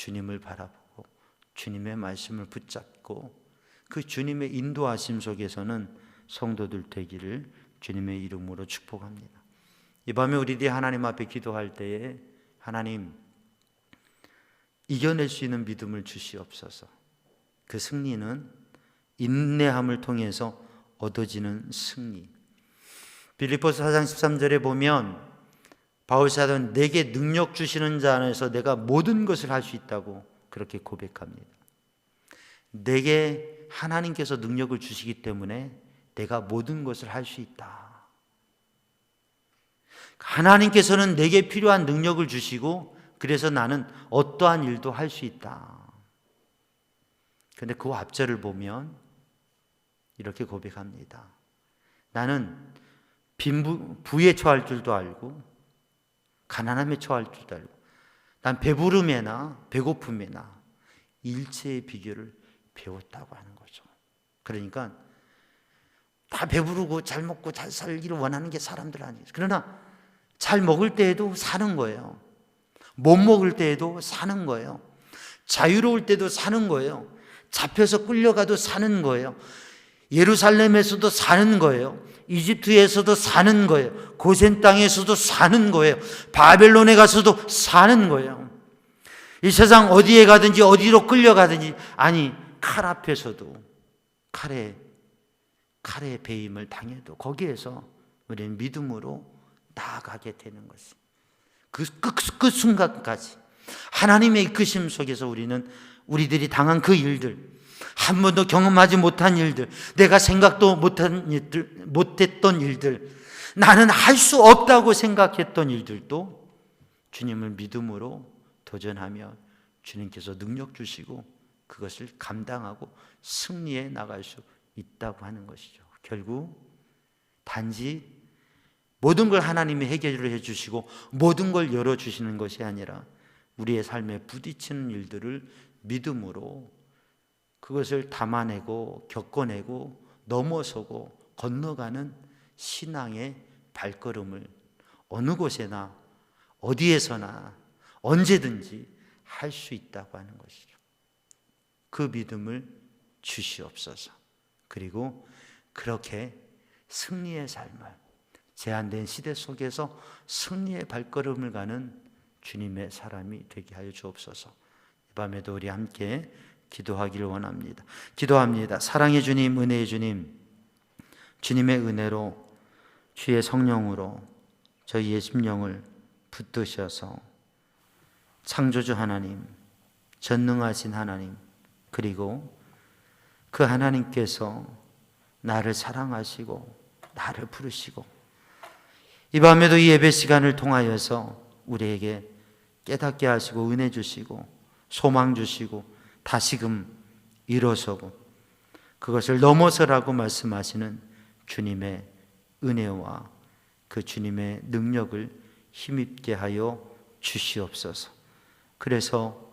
주님을 바라보고 주님의 말씀을 붙잡고 그 주님의 인도하심 속에서는 성도들 되기를 주님의 이름으로 축복합니다. 이 밤에 우리들이 하나님 앞에 기도할 때에 하나님 이겨낼 수 있는 믿음을 주시옵소서. 그 승리는 인내함을 통해서 얻어지는 승리. 빌립보서 4장 13절에 보면 바울 사도는 내게 능력 주시는 자 안에서 내가 모든 것을 할 수 있다고 그렇게 고백합니다. 내게 하나님께서 능력을 주시기 때문에 내가 모든 것을 할 수 있다. 하나님께서는 내게 필요한 능력을 주시고 그래서 나는 어떠한 일도 할 수 있다. 그런데 그 앞절을 보면 이렇게 고백합니다. 나는 부에 처할 줄도 알고 가난함에 처할 줄도 알고 난 배부름에나 배고픔에나 일체의 비결을 배웠다고 하는 거죠. 그러니까 다 배부르고 잘 먹고 잘 살기를 원하는 게 사람들 아니에요. 그러나 잘 먹을 때에도 사는 거예요. 못 먹을 때에도 사는 거예요. 자유로울 때도 사는 거예요. 잡혀서 끌려가도 사는 거예요. 예루살렘에서도 사는 거예요. 이집트에서도 사는 거예요. 고센 땅에서도 사는 거예요. 바벨론에 가서도 사는 거예요. 이 세상 어디에 가든지 어디로 끌려가든지, 아니 칼 앞에서도 칼에 배임을 당해도 거기에서 우리는 믿음으로 나아가게 되는 것입니다. 그 순간까지 하나님의 이끄심 속에서 우리들이 당한 그 일들, 한 번도 경험하지 못한 일들, 내가 생각도 못했던 일들, 나는 할 수 없다고 생각했던 일들도 주님을 믿음으로 도전하며 주님께서 능력 주시고 그것을 감당하고 승리해 나갈 수 있다고 하는 것이죠. 결국 단지 모든 걸 하나님이 해결을 해주시고 모든 걸 열어주시는 것이 아니라 우리의 삶에 부딪히는 일들을 믿음으로 그것을 담아내고 겪어내고 넘어서고 건너가는 신앙의 발걸음을 어느 곳에나 어디에서나 언제든지 할 수 있다고 하는 것이죠. 그 믿음을 주시옵소서. 그리고 그렇게 승리의 삶을, 제한된 시대 속에서 승리의 발걸음을 가는 주님의 사람이 되게 하여 주옵소서. 이 밤에도 우리 함께 기도하기를 원합니다. 기도합니다. 사랑의 주님, 은혜의 주님, 주님의 은혜로 주의 성령으로 저희의 심령을 붙드셔서 창조주 하나님, 전능하신 하나님, 그리고 그 하나님께서 나를 사랑하시고 나를 부르시고 이 밤에도 이 예배 시간을 통하여서 우리에게 깨닫게 하시고 은혜 주시고 소망 주시고 다시금 일어서고 그것을 넘어서라고 말씀하시는 주님의 은혜와 그 주님의 능력을 힘입게 하여 주시옵소서. 그래서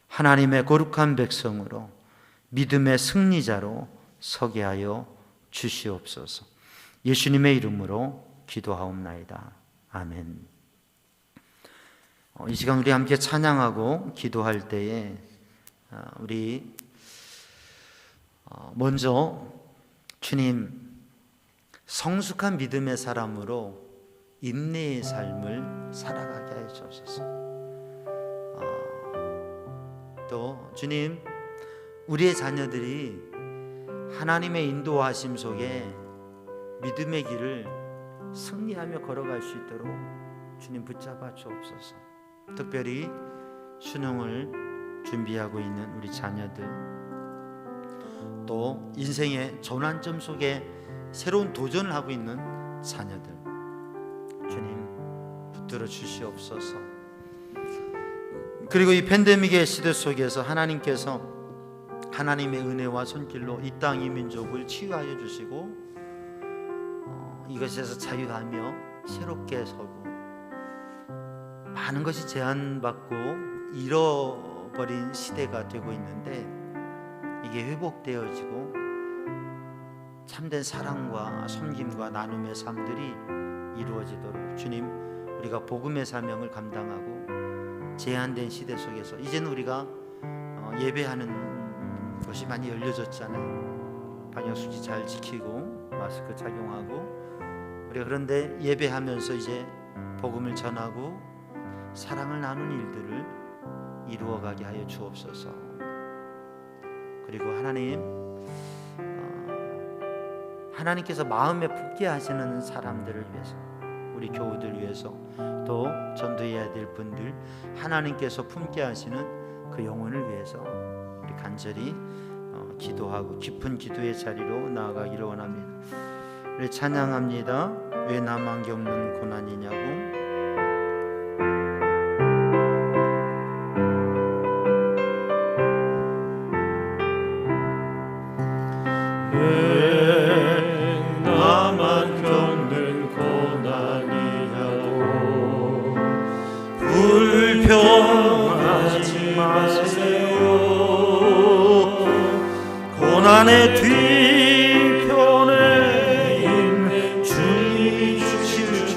하나님의 거룩한 백성으로 믿음의 승리자로 서게 하여 주시옵소서. 예수님의 이름으로 기도하옵나이다. 아멘. 이 시간 우리 함께 찬양하고 기도할 때에 우리 먼저 주님 성숙한 믿음의 사람으로 인내의 삶을 살아가게 하여 주옵소서. 또 주님 우리의 자녀들이 하나님의 인도하심 속에 믿음의 길을 승리하며 걸어갈 수 있도록 주님 붙잡아 주옵소서. 특별히 수능을 준비하고 있는 우리 자녀들, 또 인생의 전환점 속에 새로운 도전을 하고 있는 자녀들, 주님 붙들어 주시옵소서. 그리고 이 팬데믹의 시대 속에서 하나님께서 하나님의 은혜와 손길로 이 땅 이 민족을 치유하여 주시고 이것에서 자유하며 새롭게 서고 많은 것이 제한받고 잃어버린 시대가 되고 있는데 이게 회복되어지고 참된 사랑과 섬김과 나눔의 삶들이 이루어지도록 주님 우리가 복음의 사명을 감당하고 제한된 시대 속에서 이제는 우리가 예배하는 것이 많이 열려졌잖아요. 방역수칙 잘 지키고 마스크 착용하고 우리가 그런데 예배하면서 이제 복음을 전하고 사랑을 나누는 일들을 이루어가게 하여 주옵소서. 그리고 하나님께서 마음에 품게 하시는 사람들을 위해서, 우리 교우들 위해서, 또 전도해야 될 분들, 하나님께서 품게 하시는 그 영혼을 위해서 우리 간절히 기도하고 깊은 기도의 자리로 나아가기를 원합니다. 우리 찬양합니다. 왜 나만 겪는 고난이냐고. 나만 겪는 고난이냐고. 불평하지 마세요. 고난의 뒤편에 있는 주님이 주실 줄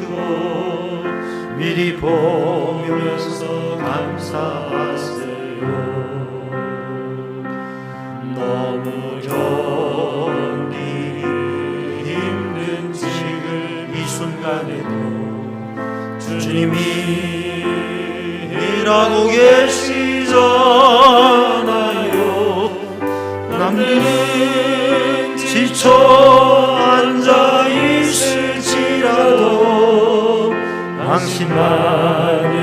미리 보면서 감사하세요. 너무 순간에도 주님이 일하고 계시잖아요. 남들은 지쳐 앉아 있을지라도 당신만이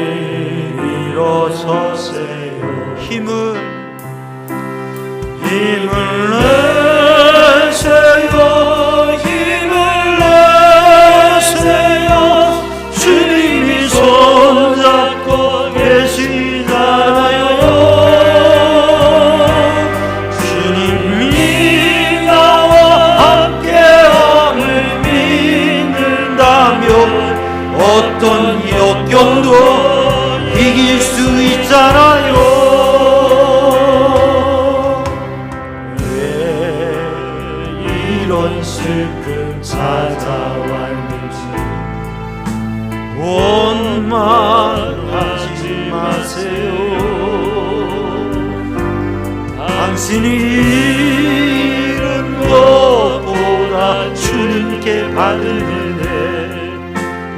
일어서세요. 힘을 내세요. 주님이 손잡고 계시잖아요. 주님이 나와 함께함을 믿는다면 어떤 역경도 이길 수 있잖아요. 왜 이런 슬픔 찾아왔는지 원망하지 마세요. 당신이 잃은 것보다 주님께 받은 은혜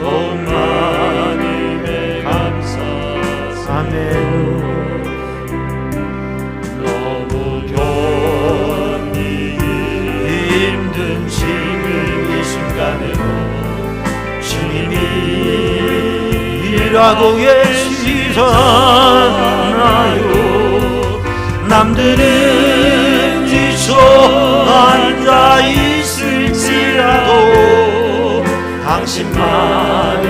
더 많이 감사하세요. 너무 견디기 힘든 지금 이 순간에도 주님이 일하고 계시잖아요. 남들은 지쳐 앉아 있을지라도 당신만을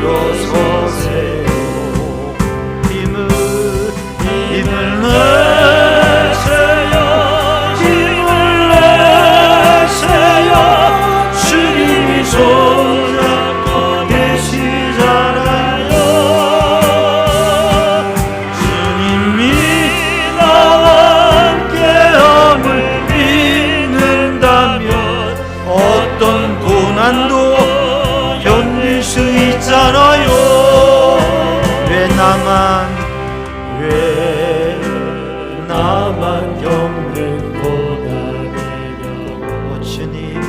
일어서세요. 힘을 내세요. 힘을 내세요. 주님이 손잡고 계시잖아요. 주님이 나와 함께함을 믿는다면 어떤 고난도 견딜 수 있잖아요. 왜 나만 겪는 고난이냐고. 주님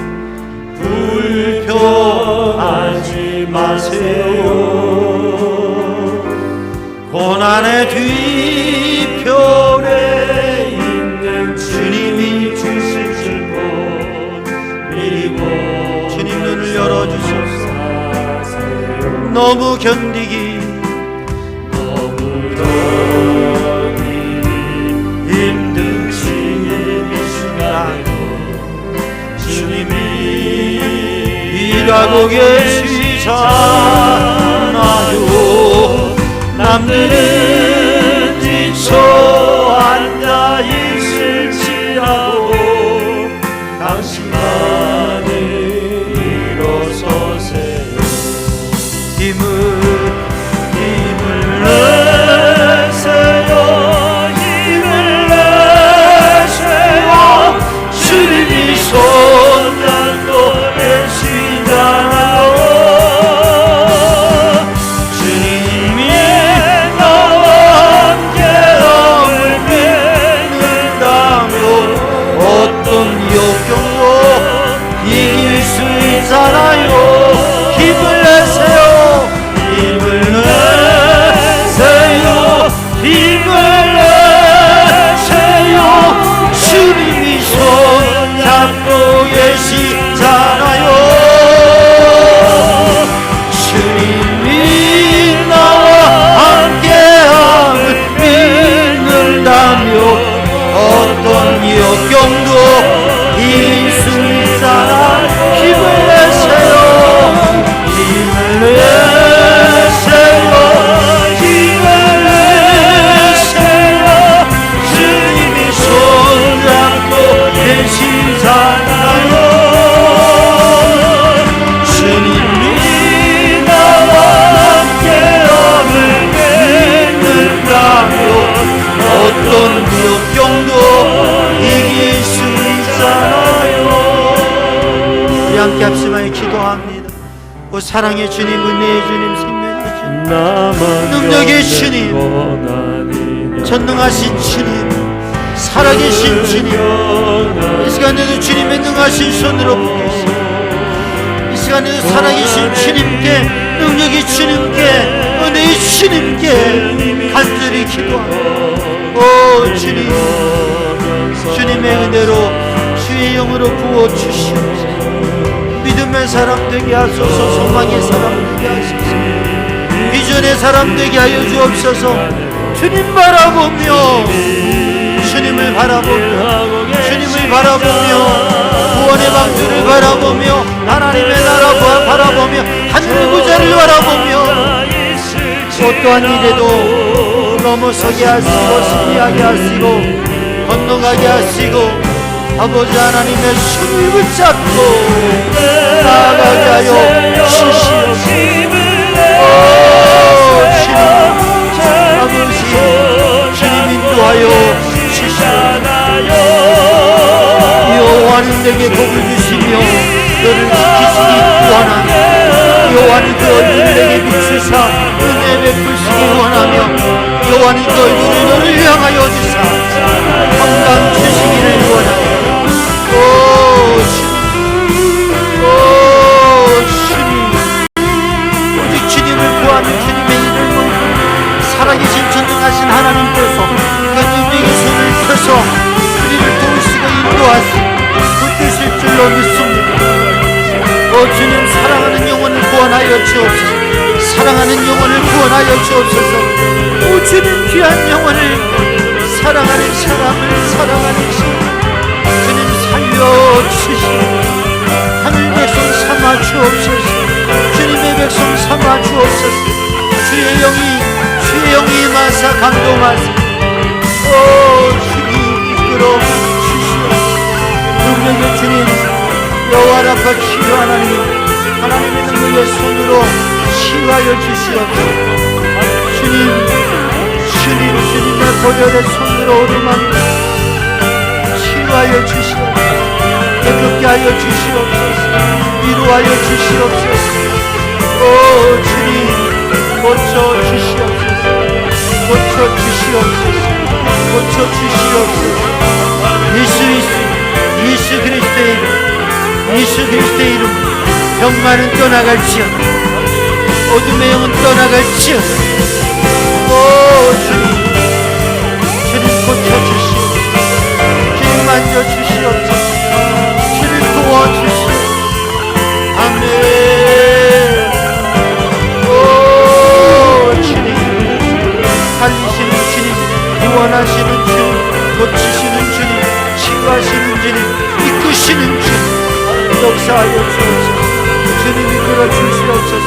불평하지 마세요. 고난의 뒤편에 있는 주님이 주실 줄 미리 주님 눈을 열어주소서. 너무 견디기 힘든 지금 이 순간에도 주님이 일하고 계시잖아요. 남들은 지쳐 앉아 있을지라도 당신만을 일어서세요. 힘을 내세요. 힘을 내세요. 주님이 손잡고 계시잖아요. 주님이 살아요. 힘을 내세요. 힘을 내세요. 힘을 내세요. 주님이 손 잡고 계시잖아요. 주님이 나와 함께함을 믿는다며 어떤 역경도 이길 수 있잖아. 힘을 내세요. 힘을 내세요. 힘을 내세요. 주님이 손잡고 계시잖아요. 주님이 나와 함께함을 믿는다며 어떤 역경도 이길 수 있잖아요. 우리 함께 합심하여 기도합니다. 오 사랑의 주님, 은혜의 주님, 생명의 주님, 능력의 주님, 전능하신 주님, 살아계신 주님, 이 시간에도 주님의 능하신 손으로 붙겠습니다. 이 시간에도 살아계신 주님께, 능력의 주님께, 은혜의 주님께 간절히 기도합니다. 오 주님, 주님의 은혜로 주의 영으로 부어주시옵소서. 믿음의 사람 되게 하소서. 소망의 사람 되게 하소서. 비전의 사람 되게 하여 주옵소서. 주님 바라보며, 주님을 바라보며, 주님을 바라보며, 구원의 방주를 바라보며, 하나님의 나라 바라보며, 하늘 구자를 바라보며, 어떠한 일에도 넘어서게 하시고, 승리하게 하시고, 건너가게 하시고, 아버지 하나님의 손을 붙잡고 나아가게 하여 주시옵소서. 오 주님, 아버지 주님 인도하여 주시옵소서. 여호와는 내게 복을 주시며 너를 지키시기 원하며, 여호와는 그 얼굴을 내게 비추사 은혜 베푸시기 원하며, 여호와는 그 얼굴을 너를 향하여 주사 평강 주시기를 원하며. 오 주님, 오 주님, 오직 주님을 구하며 주님의 일을 먹고 살아계신 전능하신 하나님께서 그 능력의 손을 펴서 우리를 도우시고 인도하시고 붙드실 줄로 믿습니다. 오 주님, 사랑하는 영혼을 구원하여 주옵소서. 사랑하는 영혼을 구원하여 주옵소서. 오 주님, 귀한 영혼을, 사랑하는 사람을, 사랑하는 주님 살려주시고 하늘 백성 삼아 주옵소서. 주님의 백성 삼아 주옵소서. 주의 영이 임하사 감동하사 오 주님 이끌어 주시옵소서. 능력의 주님, 여호와 라파 치유 하나님, 하나님의 능력의 손으로 치유하여 주시옵소서. 주님의 보혈의 손으로 오르마니 치유하여 주시옵소서. 깨끗게 하여 주시옵소서. 위로하여 주시옵소서. 오 주님, 고쳐 주시옵소서. 고쳐 주시옵소서. 고쳐 주시옵소서. 예수 그리스도의 이름, 예수 그리스도의 이름, 병만은 떠나갈지어다. 어둠의 영은 떠나갈지어다. 오 주님, 주님 고쳐주시옵소서. 주님 만져주시옵소서. 주님 도와주시옵소서. 아멘. 오 주님, 살리시는 주님, 구원하시는 주님, 고치시는 주님, 치유하시는 주님, 이끄시는 주님, 역사하여 주옵소서. 주님 이끌어 주시옵소서.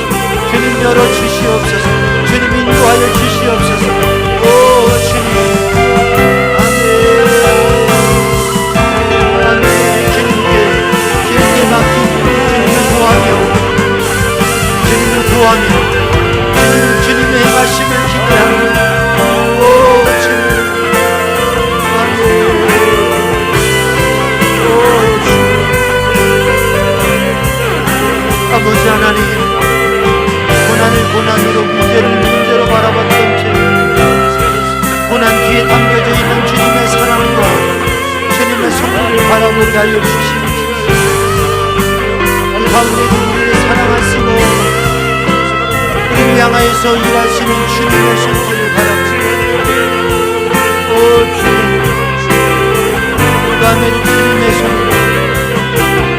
주님 열어 주시옵소서. 주님 인도하여 주시옵소서. 오 주님, 아멘. 아멘. 주님께 맡긴 주님을 구하며, 주님을 구하며, 주님의 행하심을 기대합니다. 오 주님, 아멘. 오 주님, 아버지 하나님, 고난으로 문제로 바라봤던 죄, 고난 뒤에 담겨져 있는 주님의 사랑과 주님의 성품을 바라보게 하여 주시옵소서. 가운데도 우리를 사랑하시고 우리를 향하여서 일하시는 주님의 손길을 바라봅니다. 오 주님, 감사합니다. 주님의 손,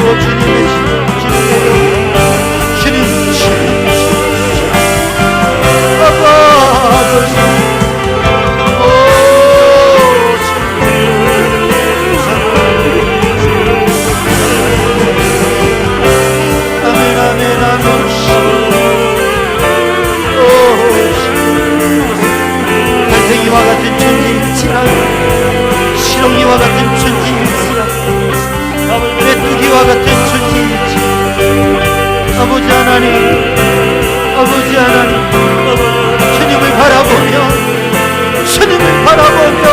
오 주님의 손, 주님의 주님, 아빠, 아버지, 오 아멘, 아멘, 아멘. 오 달팽이와 같은 존재일지라도, 시렁이와 같은 존재일지라도, 메뚜기와 같은 존재일지, 아버지 하나님, 아버지 하나님, 주님을 바라보며, 주님을 바라보며,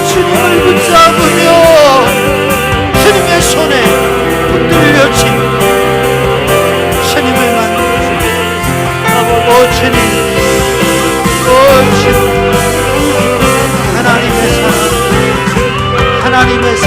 주님을 붙잡으며, 주님의 손에 붙들려 주님, 주님을 만나주시고, 오 주님, 오 주님, 하나님의 사랑, 하나님의 사랑,